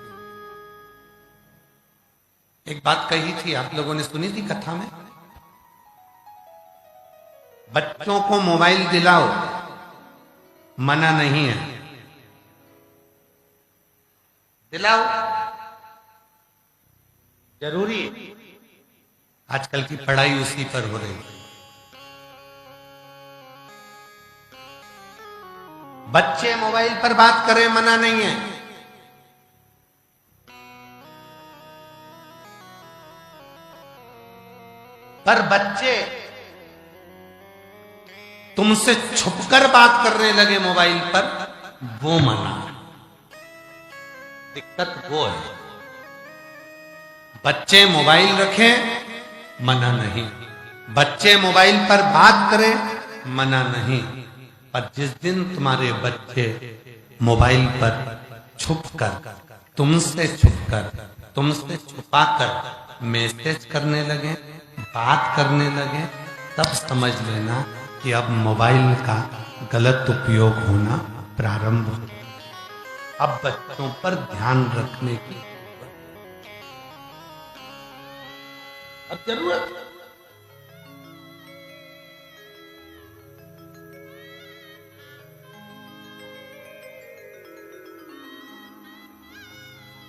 एक बात कही थी, आप लोगों ने सुनी थी कथा में, बच्चों को मोबाइल दिलाओ, मना नहीं है, दिलाओ, जरूरी है। आजकल की पढ़ाई उसी पर हो रही है। बच्चे मोबाइल पर बात करें, मना नहीं है, पर बच्चे तुमसे छुपकर बात करने लगे मोबाइल पर, वो मना है। दिक्कत वो है, बच्चे मोबाइल रखें, मना नहीं, बच्चे मोबाइल पर बात करें, मना नहीं, पर जिस दिन तुम्हारे बच्चे मोबाइल पर छुपकर, तुमसे छुपकर, तुमसे छुपाकर मैसेज करने लगे, बात करने लगे, तब समझ लेना कि अब मोबाइल का गलत उपयोग होना प्रारंभ हो। अब बच्चों पर ध्यान रखने की अब जरूरत है।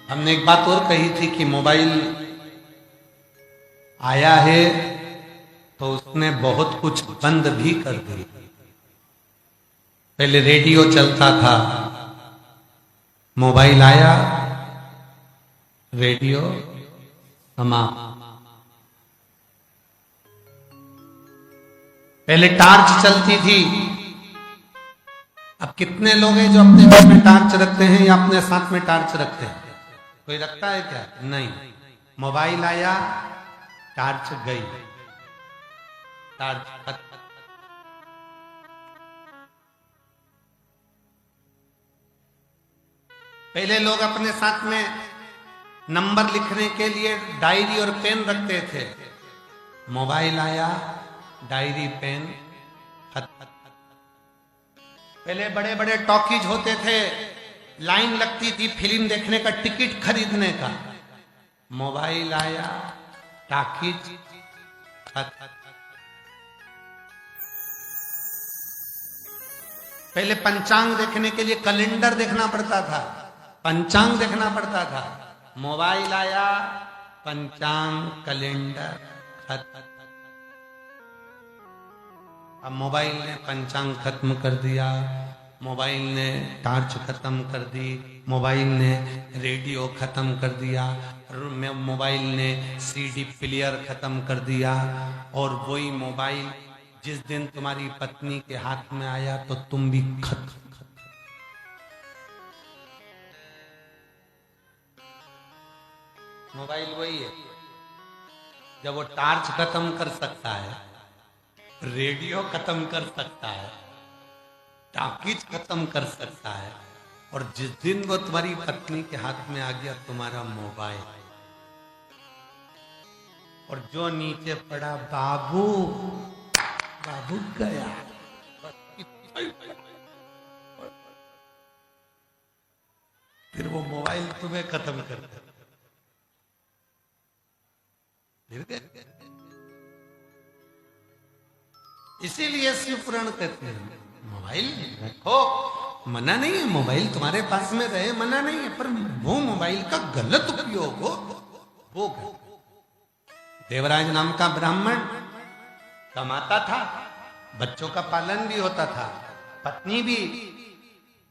हमने एक बात और कही थी कि मोबाइल आया है तो उसने बहुत कुछ बंद भी कर दिया। पहले रेडियो चलता था, मोबाइल आया, रेडियो समाप्त। पहले टार्च चलती थी, अब कितने लोग हैं जो अपने घर में टार्च रखते हैं या अपने साथ में टार्च रखते हैं? कोई रखता है क्या? नहीं। मोबाइल आया, टार्च गई, टार्च पहले लोग अपने साथ में नंबर लिखने के लिए डायरी और पेन रखते थे। मोबाइल आया, डायरी पेन खत्म। पहले बड़े बड़े टॉकीज होते थे, लाइन लगती थी फिल्म देखने का, टिकट खरीदने का। मोबाइल आया, टॉकीज खत्म। पहले पंचांग देखने के लिए कैलेंडर देखना पड़ता था, पंचांग देखना पड़ता था। मोबाइल आया, पंचांग कैलेंडर खत्म। अब मोबाइल ने पंचांग खत्म कर दिया, मोबाइल ने टार्च खत्म कर दी, मोबाइल ने रेडियो खत्म कर दिया, मोबाइल ने सीडी प्लेयर खत्म कर दिया। और वही मोबाइल जिस दिन तुम्हारी पत्नी के हाथ में आया तो तुम भी खत्म। मोबाइल वही है, जब वो टार्च खत्म कर सकता है, रेडियो खत्म कर सकता है, टॉकीज खत्म कर सकता है, और जिस दिन वो तुम्हारी पत्नी के हाथ में आ गया तुम्हारा मोबाइल, और जो नीचे पड़ा बाबू, बाबू गया। फिर वो मोबाइल तुम्हें खत्म कर दे। इसीलिए शिव पुराण कहते हैं मोबाइल रखो, मना नहीं है, मोबाइल तुम्हारे पास में रहे मना नहीं है, पर वो मोबाइल का गलत उपयोग हो वो। देवराज नाम का ब्राह्मण कमाता था, बच्चों का पालन भी होता था, पत्नी भी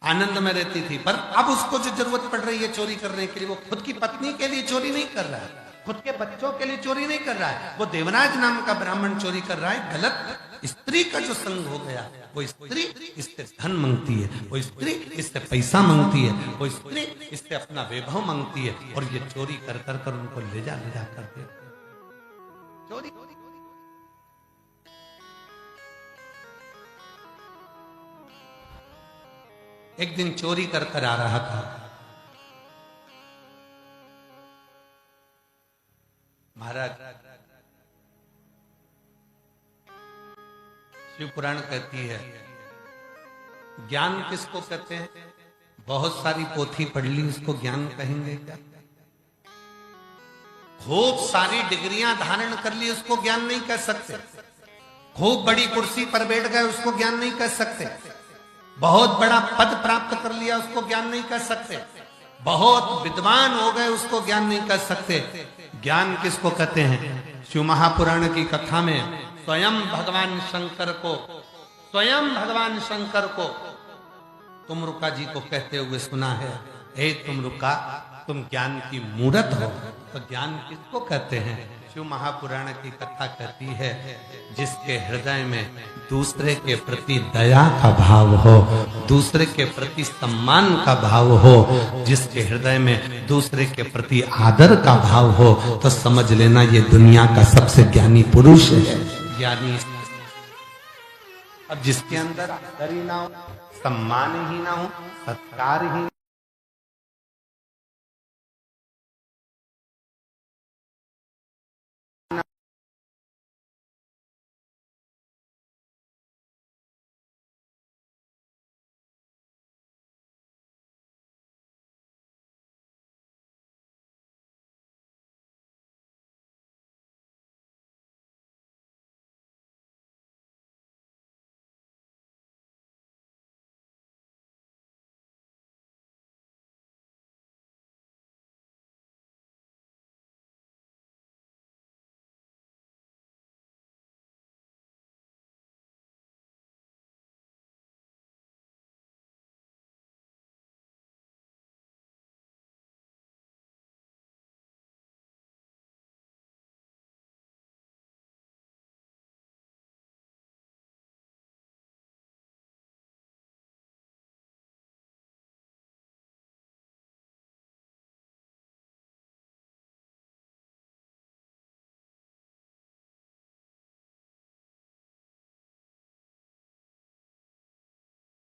आनंद में रहती थी, पर अब उसको जो जरूरत पड़ रही है चोरी करने के लिए, वो खुद की पत्नी के लिए चोरी नहीं कर रहा है, खुद के बच्चों के लिए चोरी नहीं कर रहा है, वो देवराज नाम का ब्राह्मण चोरी कर रहा है। गलत स्त्री का जो संग हो गया, वो स्त्री इससे धन मांगती है, वो स्त्री इससे पैसा मांगती है, वो स्त्री इससे अपना वैभव मांगती है, और ये चोरी कर कर कर उनको ले जा कर दे चोरी। एक दिन चोरी कर कर आ रहा था महाराज। शिव पुराण कहती है ज्ञान किसको कहते हैं? बहुत सारी पोथी पढ़ ली उसको ज्ञान कहेंगे क्या? खूब सारी डिग्रियां धारण कर ली उसको ज्ञान नहीं कह सकते, खूब बड़ी कुर्सी पर बैठ गए उसको ज्ञान नहीं कह सकते, बहुत बड़ा पद प्राप्त कर लिया उसको ज्ञान नहीं कह सकते, बहुत विद्वान हो गए उसको ज्ञान नहीं कह सकते। ज्ञान किसको कहते हैं? शिव महापुराण की कथा में स्वयं भगवान शंकर को तुमरुका जी को कहते हुए सुना है, हे तुमरुका तुम ज्ञान की मूरत हो। तो ज्ञान किसको कहते हैं? शिव महापुराण की कथा कहती है जिसके हृदय में दूसरे के प्रति दया का भाव हो, दूसरे के प्रति सम्मान का भाव हो, जिसके हृदय में दूसरे के प्रति आदर का भाव हो, तो समझ लेना ये दुनिया का सबसे ज्ञानी पुरुष है, ज्ञानी। अब जिसके अंदर आदर ही ना हो, सम्मान ही ना हो, सत्कार ही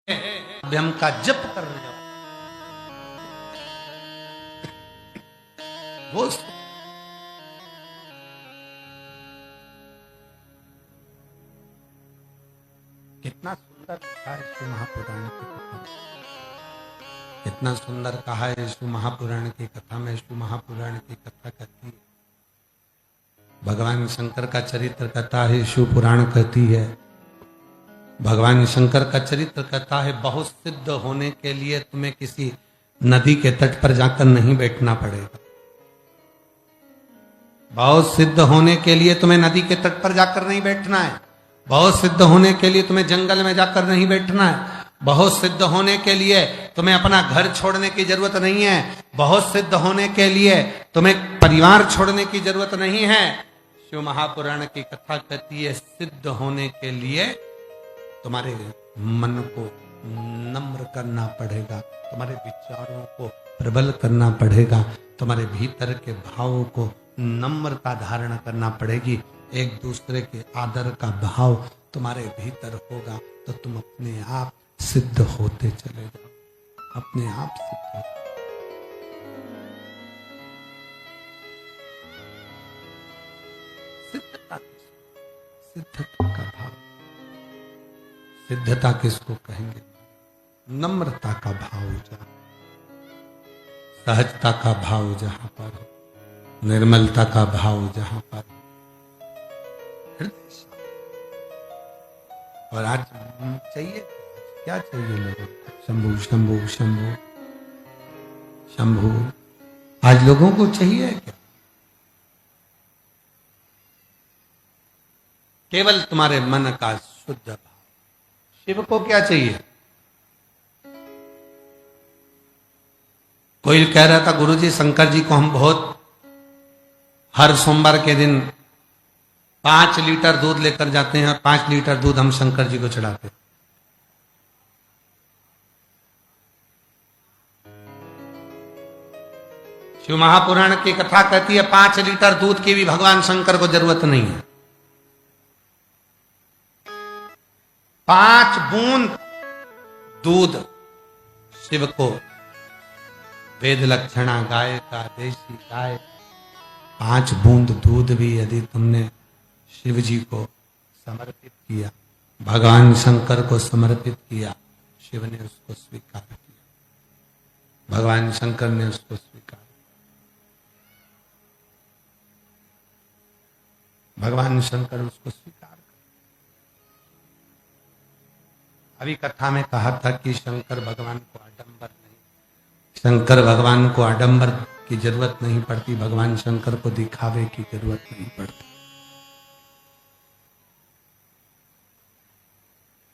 अभ्यम का जप कर रहे हो। वो कितना सुंदर लिखा है शिव महापुराण की कथा, कितना सुंदर कहा है शिव महापुराण की कथा में। शिव महापुराण की कथा कहती है, भगवान शंकर का चरित्र कथा है, शिव पुराण कहती है। भगवान शंकर का चरित्र कहता है, बहुत सिद्ध होने के लिए तुम्हें किसी नदी के तट पर जाकर नहीं बैठना पड़ेगा। बहुत सिद्ध होने के लिए तुम्हें नदी के तट पर जाकर नहीं बैठना है। बहुत सिद्ध होने के लिए तुम्हें जंगल में जाकर नहीं बैठना है। बहुत सिद्ध होने के लिए तुम्हें अपना घर छोड़ने की जरूरत नहीं है। बहुत सिद्ध होने के लिए तुम्हें परिवार छोड़ने की जरूरत नहीं है। शिव महापुराण की कथा कहती है, सिद्ध होने के लिए तुम्हारे मन को नम्र करना पड़ेगा, तुम्हारे विचारों को प्रबल करना पड़ेगा, तुम्हारे भीतर के भावों को नम्रता धारण करना पड़ेगी। एक दूसरे के आदर का भाव तुम्हारे भीतर होगा तो तुम अपने आप सिद्ध होते चले जाओ, अपने आप सिद्ध हो। सिद्धता का भाव, सिद्धता किसको कहेंगे? नम्रता का भाव जहां, सहजता का भाव जहां पर हो, निर्मलता का भाव जहां पर हो। और आज चाहिए क्या? चाहिए लोगों को शंभु शंभु शंभु शंभु। आज लोगों को चाहिए क्या? केवल तुम्हारे मन का शुद्ध भाव। शिव को क्या चाहिए? कोई कह रहा था, गुरुजी शंकर जी को हम बहुत हर सोमवार के दिन 5 लीटर दूध लेकर जाते हैं और 5 लीटर दूध हम शंकर जी को चढ़ाते हैं। शिव महापुराण की कथा कहती है, 5 लीटर दूध की भी भगवान शंकर को जरूरत नहीं है। 5 बूंद दूध शिव को, वेद लक्षणा गाय का देशी गाय, 5 बूंद दूध भी यदि तुमने शिव जी को समर्पित किया, भगवान शंकर को समर्पित किया, शिव ने उसको स्वीकार किया, भगवान शंकर ने उसको स्वीकार, भगवान शंकर उसको स्वीकार कर। अभी कथा में कहा था कि शंकर भगवान को आडंबर नहीं, शंकर भगवान को आडंबर की जरूरत नहीं पड़ती, भगवान शंकर को दिखावे की जरूरत नहीं पड़ती।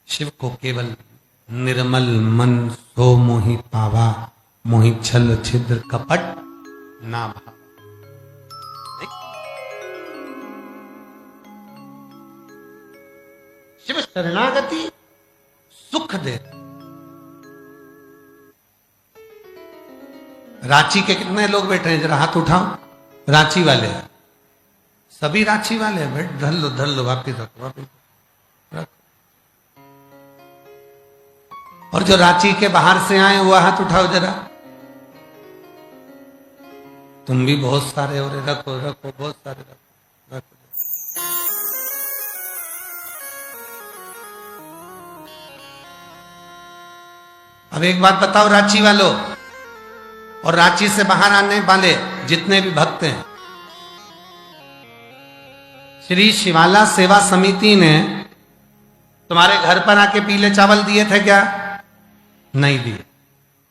शिव को केवल निर्मल मन सो मोहि पावा, मोहि छल छिद्र कपट ना भावा। शिव शरणागति सुख दे। रांची के कितने लोग बैठे हैं? जरा हाथ उठाओ। रांची वाले, सभी रांची वाले बैठ, धर लो वापिस रखो, वापिस रखो। और जो रांची के बाहर से आए वो हाथ उठाओ जरा। तुम भी बहुत सारे हो रहे, रखो रखो, बहुत सारे रखो रखो। अब एक बात बताओ रांची वालों और रांची से बाहर आने वाले जितने भी भक्त हैं, श्री शिवाला सेवा समिति ने तुम्हारे घर पर आके पीले चावल दिए थे क्या? नहीं दिए।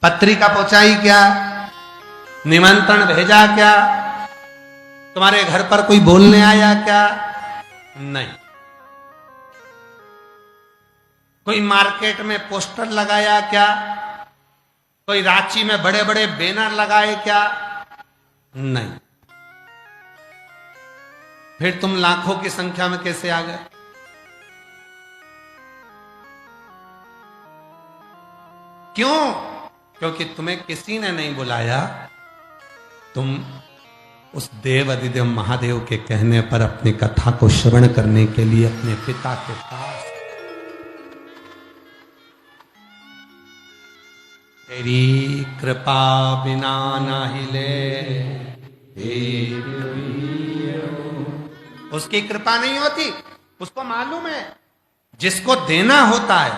पत्रिका पहुंचाई क्या? निमंत्रण भेजा क्या? तुम्हारे घर पर कोई बोलने आया क्या? नहीं। कोई मार्केट में पोस्टर लगाया क्या? कोई रांची में बड़े बड़े बैनर लगाए क्या? नहीं। फिर तुम लाखों की संख्या में कैसे आ गए? क्यों? क्योंकि तुम्हें किसी ने नहीं बुलाया। तुम उस देव अधिदेव महादेव के कहने पर अपनी कथा को श्रवण करने के लिए अपने पिता के पास, तेरी कृपा बिना ना हिले एक ही हो। उसकी कृपा नहीं होती, उसको मालूम है जिसको देना होता है,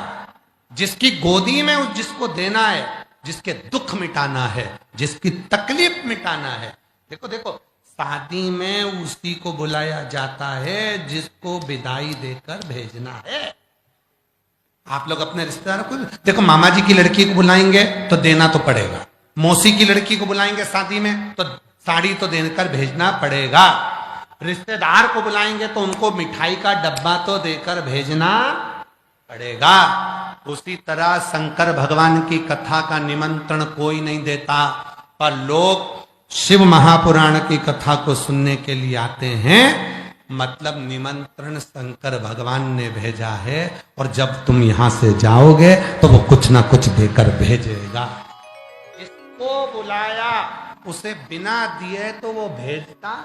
जिसकी गोदी में जिसको देना है, जिसके दुख मिटाना है, जिसकी तकलीफ मिटाना है। देखो देखो, शादी में उसी को बुलाया जाता है जिसको विदाई देकर भेजना है। आप लोग अपने रिश्तेदारों को देखो, मामा जी की लड़की को बुलाएंगे तो देना तो पड़ेगा, मौसी की लड़की को बुलाएंगे शादी में तो साड़ी तो देकर भेजना पड़ेगा, रिश्तेदार को बुलाएंगे तो उनको मिठाई का डब्बा तो देकर भेजना पड़ेगा। उसी तरह शंकर भगवान की कथा का निमंत्रण कोई नहीं देता, पर लोग शिव महापुराण की कथा को सुनने के लिए आते हैं। मतलब निमंत्रण शंकर भगवान ने भेजा है, और जब तुम यहां से जाओगे तो वो कुछ ना कुछ देकर भेजेगा। इसको बुलाया, उसे बिना दिए तो वो भेजता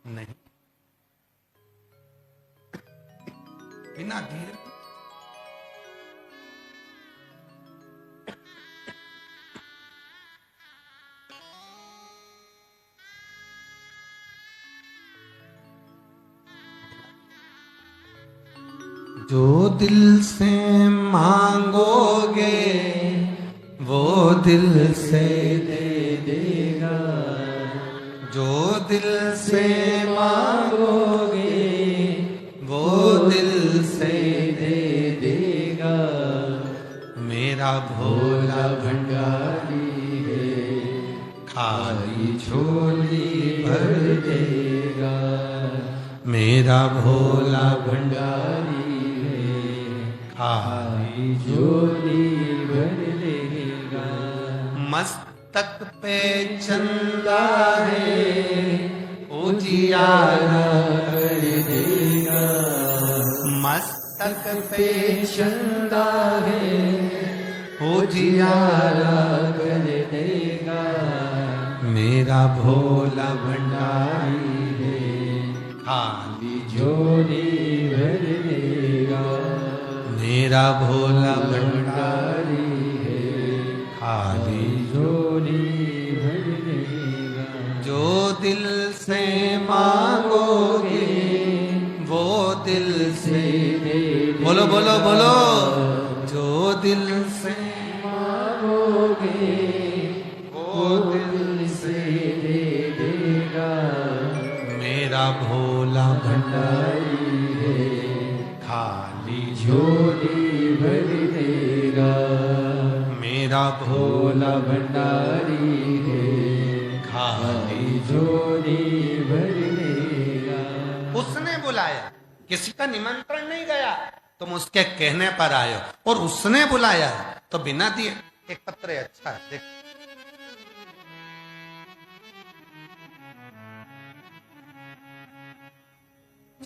नहीं, बिना दिए। जो दिल से मांगोगे वो दिल से दे देगा, जो दिल से मांगोगे वो दिल से दे देगा। मेरा भोला भंडारी है, खाली झोली भर देगा। मेरा भोला भंडारी खाली झोली भर देगा। मस्तक पे चंदा है, उजियारा कर देगा। मस्तक पे चंदा है, उजियारा कर देगा। मेरा भोला भंडारी है, खाली झोली भर देगा। मेरा भोला भंडारी है, खाली झोली भर देगा। जो दिल से मांगोगे वो दिल से दे बोलो बोलो बोलो, जो दिल से मांगोगे वो दिल से दे देगा। मेरा भोला भंडारी है, खाली झोली भर देगा। मेरा भोला भंडारी है, खाली झोली भर देगा। उसने बुलाया, किसी का निमंत्रण नहीं गया, तुम उसके कहने पर आए हो, और उसने बुलाया तो बिना दिए। एक पत्र है, अच्छा है, देख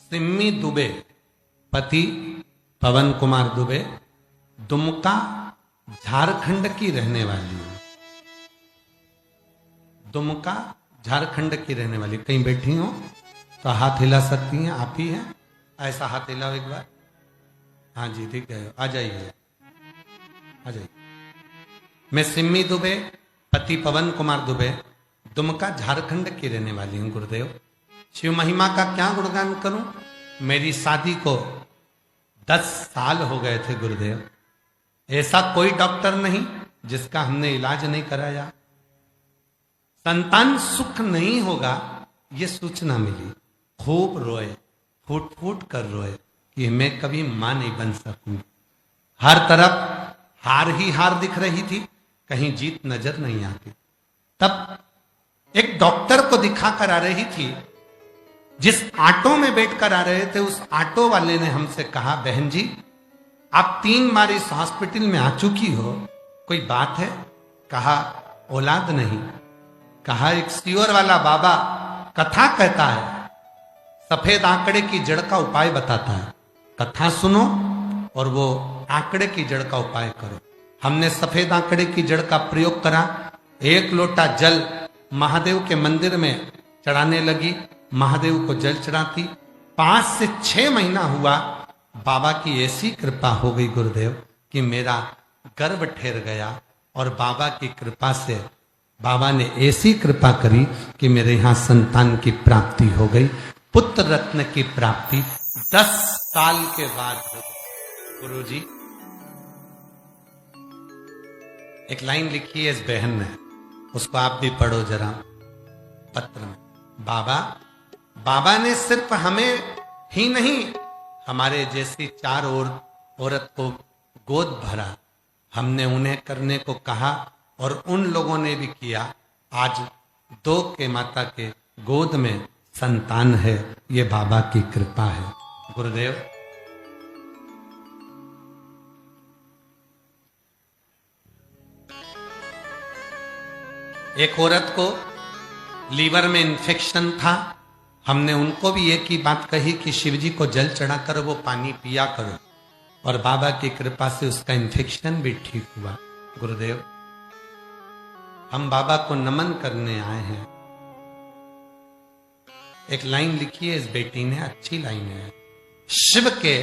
सिम्मी दुबे, पति पवन कुमार दुबे, दुमका झारखंड की रहने वाली है। दुमका झारखंड की रहने वाली, कहीं बैठी हो तो हाथ हिला सकती हैं, आप ही हैं, ऐसा हाथ हिलाओ एक बार। हाँ जी ठीक है, आ जाइए आ जाइए। मैं सिम्मी दुबे, पति पवन कुमार दुबे, दुमका झारखंड की रहने वाली हूँ गुरुदेव। शिव महिमा का क्या गुणगान करूं? मेरी शादी को 10 साल हो गए थे गुरुदेव। ऐसा कोई डॉक्टर नहीं जिसका हमने इलाज नहीं कराया। संतान सुख नहीं होगा ये सूचना मिली, खूब रोए, फूट फूट कर रोए कि मैं कभी मां नहीं बन सकूंगी। हर तरफ हार ही हार दिख रही थी, कहीं जीत नजर नहीं आती। तब एक डॉक्टर को दिखा कर आ रही थी, जिस ऑटो में बैठकर आ रहे थे उस ऑटो वाले ने हमसे कहा, बहन जी आप 3 बार इस हॉस्पिटल में आ चुकी हो, कोई बात है? कहा औलाद नहीं। कहा एक सियोर वाला बाबा कथा कहता है, सफेद आंकड़े की जड़ का उपाय बताता है, कथा सुनो और वो आंकड़े की जड़ का उपाय करो। हमने सफेद आंकड़े की जड़ का प्रयोग करा, 1 लोटा जल महादेव के मंदिर में चढ़ाने लगी, महादेव को जल चढ़ाती। 5 से 6 महीना हुआ, बाबा की ऐसी कृपा हो गई गुरुदेव कि मेरा गर्भ ठहर गया, और बाबा की कृपा से बाबा ने ऐसी कृपा करी कि मेरे यहां संतान की प्राप्ति हो गई, पुत्र रत्न की प्राप्ति 10 साल के बाद हो गई। गुरुजी एक लाइन लिखी है इस बहन ने, उसको आप भी पढ़ो जरा पत्र में। बाबा ने सिर्फ हमें ही नहीं, हमारे जैसी 4 औरत को गोद भरा, हमने उन्हें करने को कहा और उन लोगों ने भी किया। आज 2 के माता के गोद में संतान है, ये बाबा की कृपा है। गुरुदेव एक औरत को लीवर में इन्फेक्शन था, हमने उनको भी एक ही बात कही कि शिव जी को जल चढ़ा कर वो पानी पिया करो, और बाबा की कृपा से उसका इन्फेक्शन भी ठीक हुआ। गुरुदेव हम बाबा को नमन करने आए हैं। एक लाइन लिखी है इस बेटी ने, अच्छी लाइन है, शिव के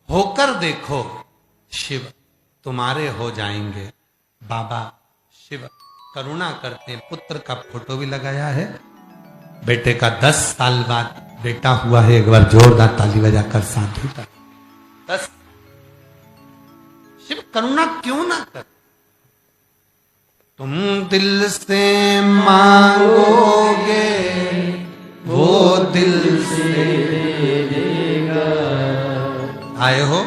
होकर देखो, शिव तुम्हारे हो जाएंगे। बाबा शिव करुणा करते हैं। पुत्र का फोटो भी लगाया है, बेटे का 10 साल बाद बेटा हुआ है। एक बार जोरदार ताली बजाकर साधु का 10। शिव करुणा क्यों ना कर, तुम दिल से मांगोगे वो दिल से देगा। आए हो,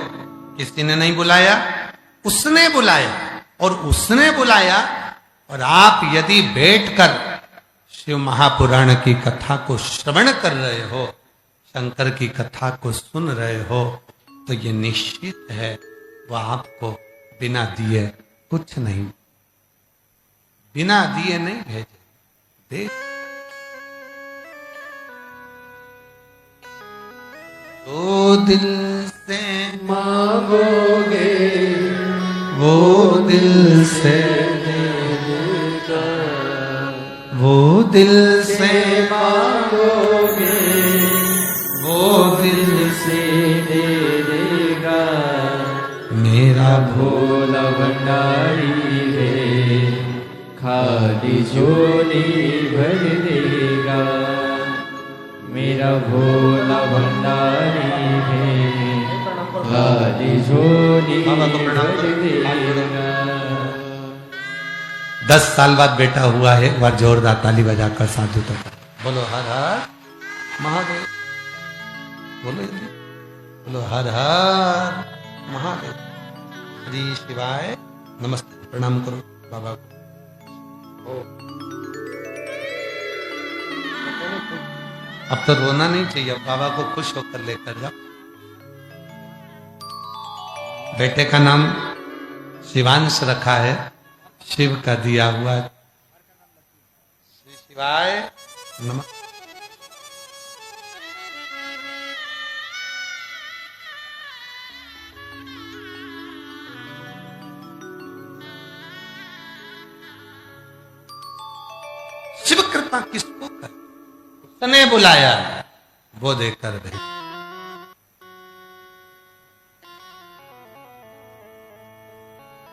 किसी ने नहीं बुलाया, उसने बुलाया, और उसने बुलाया। और आप यदि बैठकर शिव महापुराण की कथा को श्रवण कर रहे हो, शंकर की कथा को सुन रहे हो, तो ये निश्चित है वो आपको बिना दिए कुछ नहीं, बिना दिए नहीं भेजे। दे तो दिल से मांगोगे वो दिल से देगा, वो दिल से मांगोगे वो दिल से दे देगा। मेरा भोला भंडारी है, खाली झोली भर देगा। मेरा भोला भंडारी है, खाली झोली भर देगा। 10 साल बाद बेटा हुआ है। एक बार जोरदार ताली बजाकर साधु तो बोलो हर हर महादेव, बोलो बोलो हर हर महादेव। हरि शिवाय, नमस्ते, प्रणाम करो बाबा को। अब तो रोना नहीं चाहिए, अब बाबा को खुश होकर लेकर जाओ। बेटे का नाम शिवांश रखा है, शिव का दिया हुआ। श्री शिवाय नमः। शिव कृपा किसको कर, उसने बुलाया, वो देकर भेज।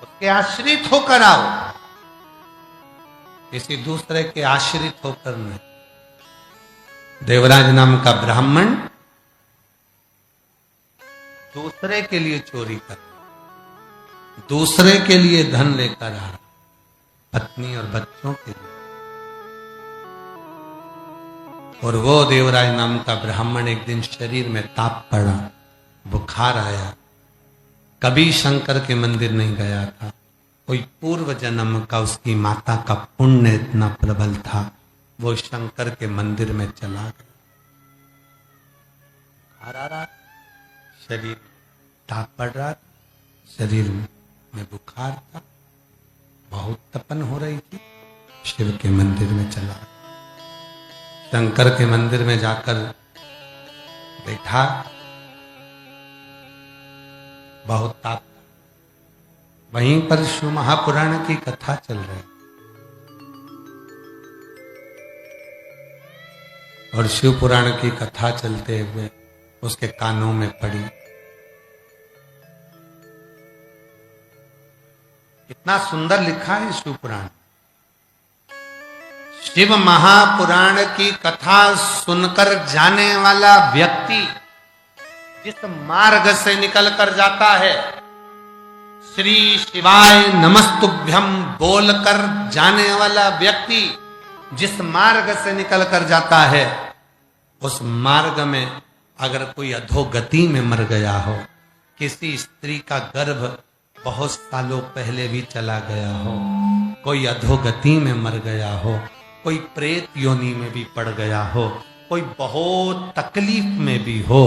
उसके आश्रित होकर आओ, किसी दूसरे के आश्रित होकर नहीं। देवराज नाम का ब्राह्मण दूसरे के लिए चोरी कर, दूसरे के लिए धन लेकर आ, पत्नी और बच्चों के लिए। और वो देवराज नाम का ब्राह्मण एक दिन शरीर में ताप पड़ा, बुखार आया, कभी शंकर के मंदिर नहीं गया था। कोई पूर्व जन्म का उसकी माता का पुण्य इतना प्रबल था, वो शंकर के मंदिर में चला गया। बुखार आ रहा, शरीर ताप पड़ रहा, शरीर में बुखार था, बहुत तपन हो रही थी, शिव के मंदिर में चला गया। शंकर के मंदिर में जाकर बैठा, बहुत ताप। वहीं पर शिव महापुराण की कथा चल रही, और शिव पुराण की कथा चलते हुए उसके कानों में पड़ी। इतना सुंदर लिखा है शिव पुराण, शिव महापुराण की कथा सुनकर जाने वाला व्यक्ति जिस मार्ग से निकल कर जाता है, श्री शिवाय नमस्तुभ्यम बोलकर जाने वाला व्यक्ति जिस मार्ग से निकल कर जाता है, उस मार्ग में अगर कोई अधोगति में मर गया हो, किसी स्त्री का गर्भ बहुत सालों पहले भी चला गया हो, कोई अधोगति में मर गया हो, कोई प्रेत योनि में भी पड़ गया हो, कोई बहुत तकलीफ में भी हो,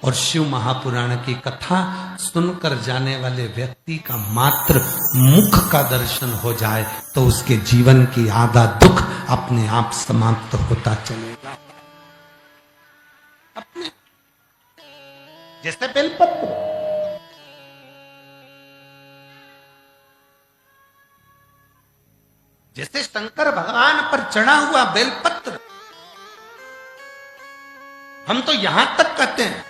और शिव महापुराण की कथा सुनकर जाने वाले व्यक्ति का मात्र मुख का दर्शन हो जाए तो उसके जीवन की आधा दुख अपने आप समाप्त होता चलेगा। अपने जैसे बेलपत्र, जैसे शंकर भगवान पर चढ़ा हुआ बेलपत्र, हम तो यहां तक कहते हैं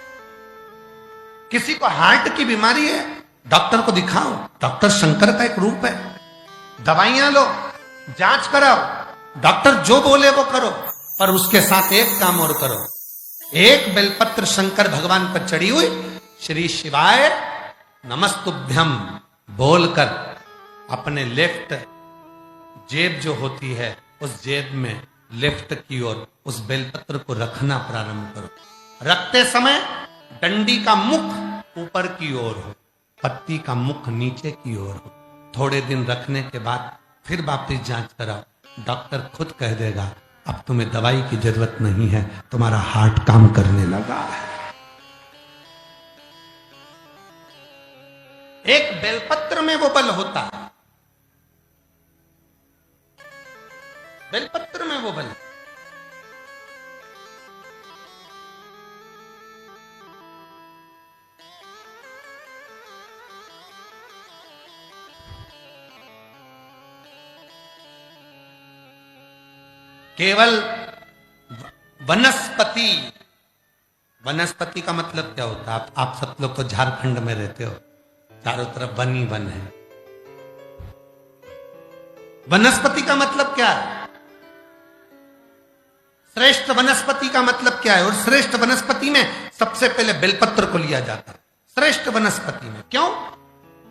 किसी को हार्ट की बीमारी है, डॉक्टर को दिखाओ, डॉक्टर शंकर का एक रूप है, दवाइयां लो, जांच कराओ, डॉक्टर जो बोले वो करो, पर उसके साथ एक काम और करो, एक बेलपत्र शंकर भगवान पर चढ़ी हुई श्री शिवाय नमस्तुभ्यम बोलकर अपने लेफ्ट जेब जो होती है उस जेब में लेफ्ट की ओर उस बेलपत्र को रखना प्रारंभ करो। रखते समय डंडी का मुख ऊपर की ओर हो, पत्ती का मुख नीचे की ओर हो। थोड़े दिन रखने के बाद फिर वापस जांच कराओ, डॉक्टर खुद कह देगा अब तुम्हें दवाई की जरूरत नहीं है, तुम्हारा हार्ट काम करने लगा है। एक बेलपत्र में वो बल होता है, बेलपत्र में वो बल। केवल वनस्पति, वनस्पति का मतलब क्या होता है? आप सब लोग तो झारखंड में रहते हो, चारों तरफ वन ही वन है। वनस्पति का मतलब क्या है? श्रेष्ठ वनस्पति का मतलब क्या है? और श्रेष्ठ वनस्पति में सबसे पहले बेलपत्र को लिया जाता है श्रेष्ठ वनस्पति में। क्यों?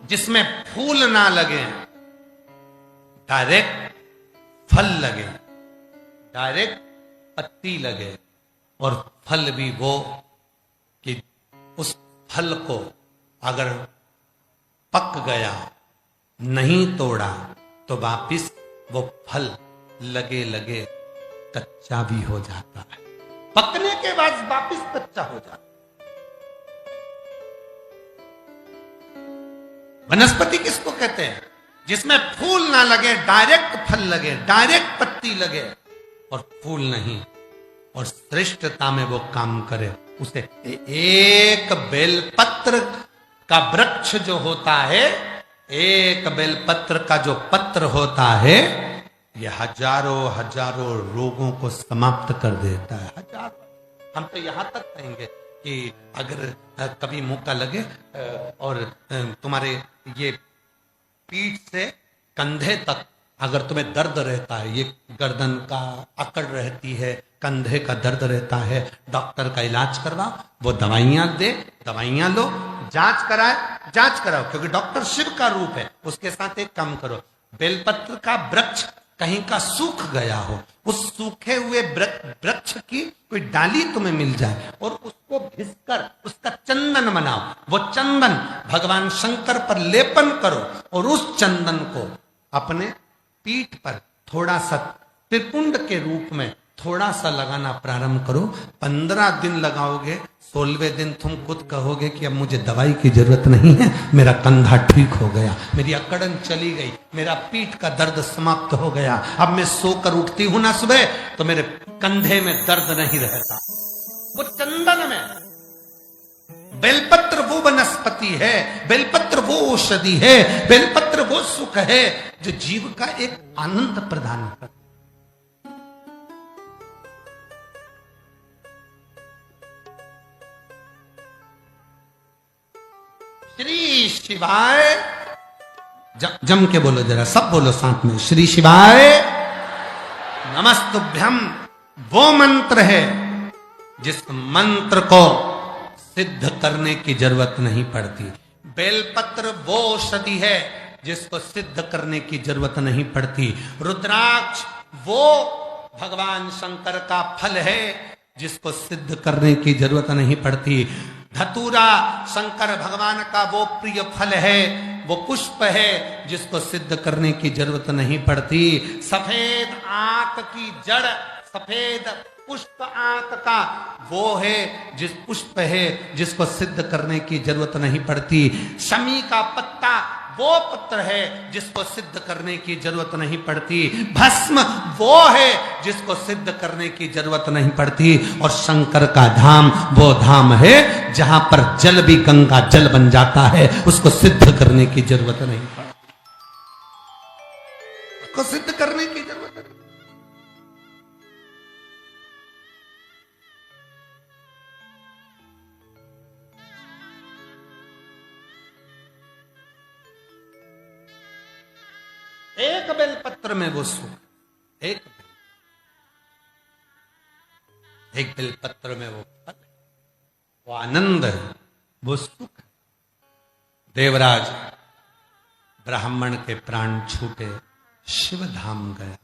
जिसमें फूल ना लगे, डायरेक्ट फल लगे, डायरेक्ट पत्ती लगे, और फल भी वो कि उस फल को अगर पक गया, नहीं तोड़ा, तो वापिस वो फल लगे लगे कच्चा भी हो जाता है, पकने के बाद वापिस कच्चा हो जाता है। वनस्पति किसको कहते हैं? जिसमें फूल ना लगे, डायरेक्ट फल लगे, डायरेक्ट पत्ती लगे, और फूल नहीं, और श्रेष्ठता में वो काम करे। उसे एक बेलपत्र का वृक्ष जो होता है, एक बेलपत्र का जो पत्र होता है, ये हजारों हजारों रोगों को समाप्त कर देता है। हजारों। हम तो यहां तक कहेंगे कि अगर कभी मौका लगे और तुम्हारे ये पीठ से कंधे तक अगर तुम्हें दर्द रहता है, ये गर्दन का अकड़ रहती है, कंधे का दर्द रहता है, डॉक्टर का इलाज करवाओ, वो दवाइयां दे, दवाइयां लो, जांच कराए, जांच कराओ, क्योंकि डॉक्टर शिव का रूप है। उसके साथ एक काम करो, बेलपत्र का वृक्ष कहीं का सूख गया हो, उस सूखे हुए वृक्ष की कोई डाली तुम्हें मिल जाए और उसको घिसकर उसका चंदन बनाओ, वो चंदन भगवान शंकर पर लेपन करो, और उस चंदन को अपने पीठ पर थोड़ा सा त्रिपुंड के रूप में थोड़ा सा लगाना प्रारंभ करो। 15 दिन लगाओगे, 16वें दिन तुम खुद कहोगे कि अब मुझे दवाई की जरूरत नहीं है, मेरा कंधा ठीक हो गया, मेरी अकड़न चली गई, मेरा पीठ का दर्द समाप्त हो गया, अब मैं सोकर उठती हूं ना सुबह तो मेरे कंधे में दर्द नहीं रहता। वो चंदन में, बेलपत्र वो वनस्पति है, बेलपत्र वो औषधि है, बेलपत्र वो सुख है जो जीव का एक आनंद प्रदान करता। श्री शिवाय, जम के बोलो जरा, सब बोलो साथ में, श्री शिवाय नमस्तुभ्यम वो मंत्र है जिस मंत्र को सिद्ध करने की जरूरत नहीं पड़ती। बेलपत्र वो औषधि है जिसको सिद्ध करने की जरूरत नहीं पड़ती। रुद्राक्ष वो भगवान शंकर का फल है जिसको सिद्ध करने की जरूरत नहीं पड़ती। धतूरा शंकर भगवान का वो प्रिय फल है, वो पुष्प है जिसको सिद्ध करने की जरूरत नहीं पड़ती। सफेद आंत की जड़, सफेद पुष्प आंत का वो है जिस पुष्प है जिसको सिद्ध करने की जरूरत नहीं पड़ती। शमी का पत्ता वो पत्र है जिसको सिद्ध करने की जरूरत नहीं पड़ती। भस्म वो है जिसको सिद्ध करने की जरूरत नहीं पड़ती। और शंकर का धाम वो धाम है जहां पर जल भी गंगा जल बन जाता है, उसको सिद्ध करने की जरूरत नहीं पड़ती। उसको सिद्ध करने की जरूरत नहीं। एक बेलपत्र में वो सुख, एक बेलपत्र में वो फल, वो आनंद है, वो सुख। देवराज ब्राह्मण के प्राण छूटे, शिव धाम गया।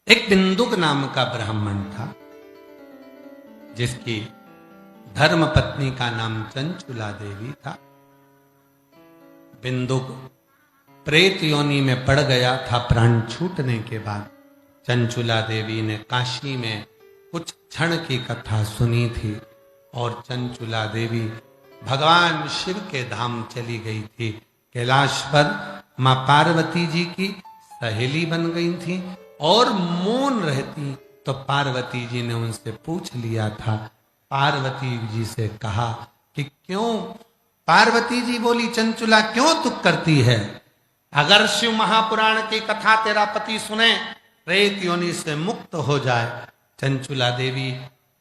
एक बिंदुक नाम का ब्राह्मण था जिसकी धर्म पत्नी का नाम चंचुला देवी था। बिंदुक प्रेत योनि में पड़ गया था प्राण छूटने के बाद। चंचुला देवी ने काशी में कुछ क्षण की कथा सुनी थी और चंचुला देवी भगवान शिव के धाम चली गई थी। कैलाश पर मां पार्वती जी की सहेली बन गई थी और मौन रहती तो पार्वती जी ने उनसे पूछ लिया था। पार्वती जी से कहा कि क्यों, पार्वती जी बोली चंचुला क्यों दुख करती है? अगर शिव महापुराण की कथा तेरा पति सुने, प्रेत योनि से मुक्त हो जाए। चंचुला देवी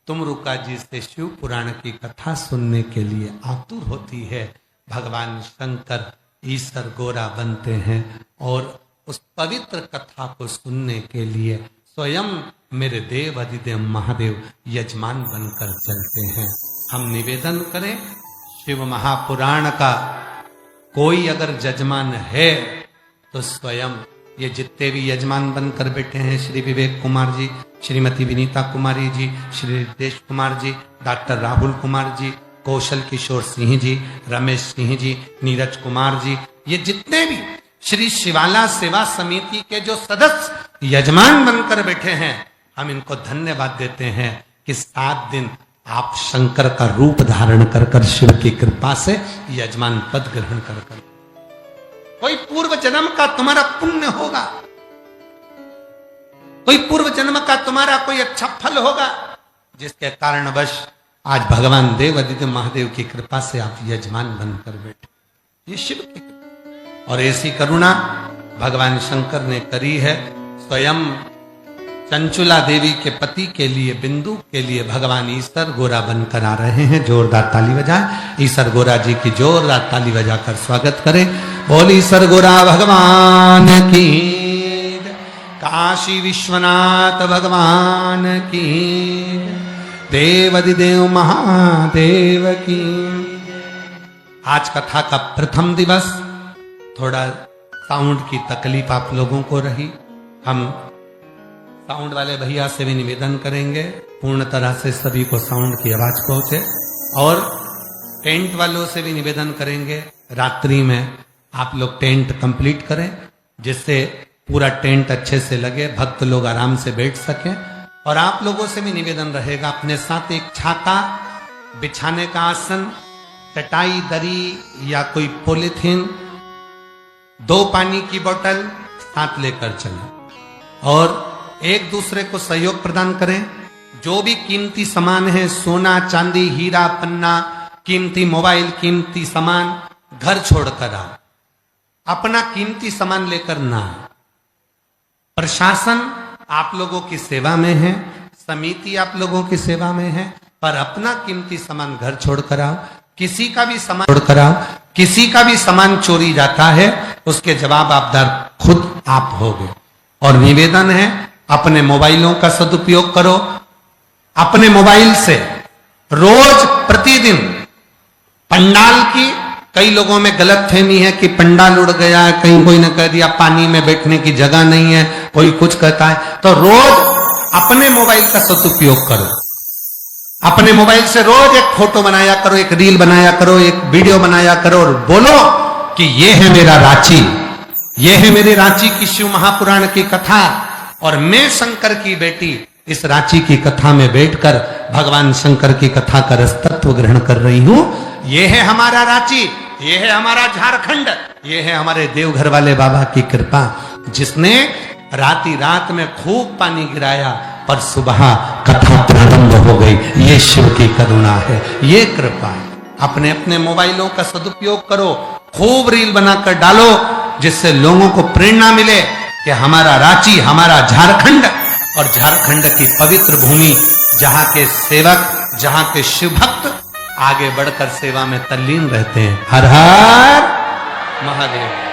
तुमरुका जी से शिव पुराण की कथा सुनने के लिए आतुर होती है। भगवान शंकर ईश्वर गोरा बनते हैं और उस पवित्र कथा को सुनने के लिए स्वयं मेरे देव अधिदेव महादेव यजमान बनकर चलते हैं। हम निवेदन करें, शिव महापुराण का कोई अगर यजमान है तो स्वयं ये जितने भी यजमान बनकर बैठे हैं, श्री विवेक कुमार जी, श्रीमती विनीता कुमारी जी, श्री रितेश कुमार जी, डॉक्टर राहुल कुमार जी, कौशल किशोर सिंह जी, रमेश सिंह जी, नीरज कुमार जी, ये जितने भी श्री शिवाला सेवा समिति के जो सदस्य यजमान बनकर बैठे हैं, हम इनको धन्यवाद देते हैं कि 7 दिन आप शंकर का रूप धारण कर कर शिव की कृपा से यजमान पद ग्रहण कर कर कोई पूर्व जन्म का तुम्हारा पुण्य होगा, कोई पूर्व जन्म का तुम्हारा कोई अच्छा फल होगा जिसके कारणवश आज भगवान देव अधिदेव महादेव की कृपा से आप यजमान बनकर बैठे। ये शिव की कृपा और ऐसी करुणा भगवान शंकर ने करी है। स्वयं चंचुला देवी के पति के लिए, बिंदु के लिए भगवान ईश्वर गोरा बनकर आ रहे हैं। जोरदार ताली बजाएं, ईश्वर गोरा जी की जोरदार ताली बजाकर स्वागत करें। बोल ईश्वर गोरा भगवान की, काशी विश्वनाथ भगवान की, देव अधिदेव महादेव की। आज कथा का प्रथम दिवस, थोड़ा साउंड की तकलीफ आप लोगों को रही। हम साउंड वाले भैया से भी निवेदन करेंगे पूर्ण तरह से सभी को साउंड की आवाज पहुंचे, और टेंट वालों से भी निवेदन करेंगे रात्रि में आप लोग टेंट कंप्लीट करें जिससे पूरा टेंट अच्छे से लगे, भक्त लोग आराम से बैठ सकें। और आप लोगों से भी निवेदन रहेगा अपने साथ एक छाता, बिछाने का आसन, चटाई, दरी या कोई पॉलिथीन, 2 पानी की बोतल साथ लेकर चलें और एक दूसरे को सहयोग प्रदान करें। जो भी कीमती सामान है, सोना चांदी हीरा पन्ना, कीमती मोबाइल, कीमती सामान, घर छोड़कर आओ, अपना कीमती सामान लेकर ना आए। प्रशासन आप लोगों की सेवा में है, समिति आप लोगों की सेवा में है, पर अपना कीमती सामान घर छोड़कर आओ। किसी का भी सामान छोड़कर आओ, किसी का भी सामान चोरी जाता है उसके जवाब आपदार खुद आप होगे। और निवेदन है अपने मोबाइलों का सदुपयोग करो। अपने मोबाइल से रोज प्रतिदिन पंडाल की, कई लोगों में गलतफहमी है कि पंडाल उड़ गया है, कहीं कोई ने कह दिया पानी में बैठने की जगह नहीं है, कोई कुछ कहता है, तो रोज अपने मोबाइल का सदुपयोग करो। अपने मोबाइल से रोज एक फोटो बनाया करो, एक रील बनाया करो, एक वीडियो बनाया करो और बोलो कि ये है मेरा रांची, ये है मेरे रांची की शिव महापुराण की कथा और मैं शंकर की बेटी इस रांची की कथा में बैठकर भगवान शंकर की कथा का रसतत्व ग्रहण कर रही हूं। ये है हमारा रांची, ये है हमारा झारखंड, ये है हमारे देवघर वाले बाबा की कृपा, जिसने राती रात में खूब पानी गिराया पर सुबह कथा प्रारंभ हो गई। ये शिव की करुणा है, ये कृपा है। अपने अपने मोबाइलों का सदुपयोग करो, खूब रील बनाकर डालो, जिससे लोगों को प्रेरणा मिले कि हमारा रांची, हमारा झारखंड और झारखंड की पवित्र भूमि, जहां के सेवक, जहां के शिव भक्त आगे बढ़कर सेवा में तल्लीन रहते हैं। हर हर महादेव।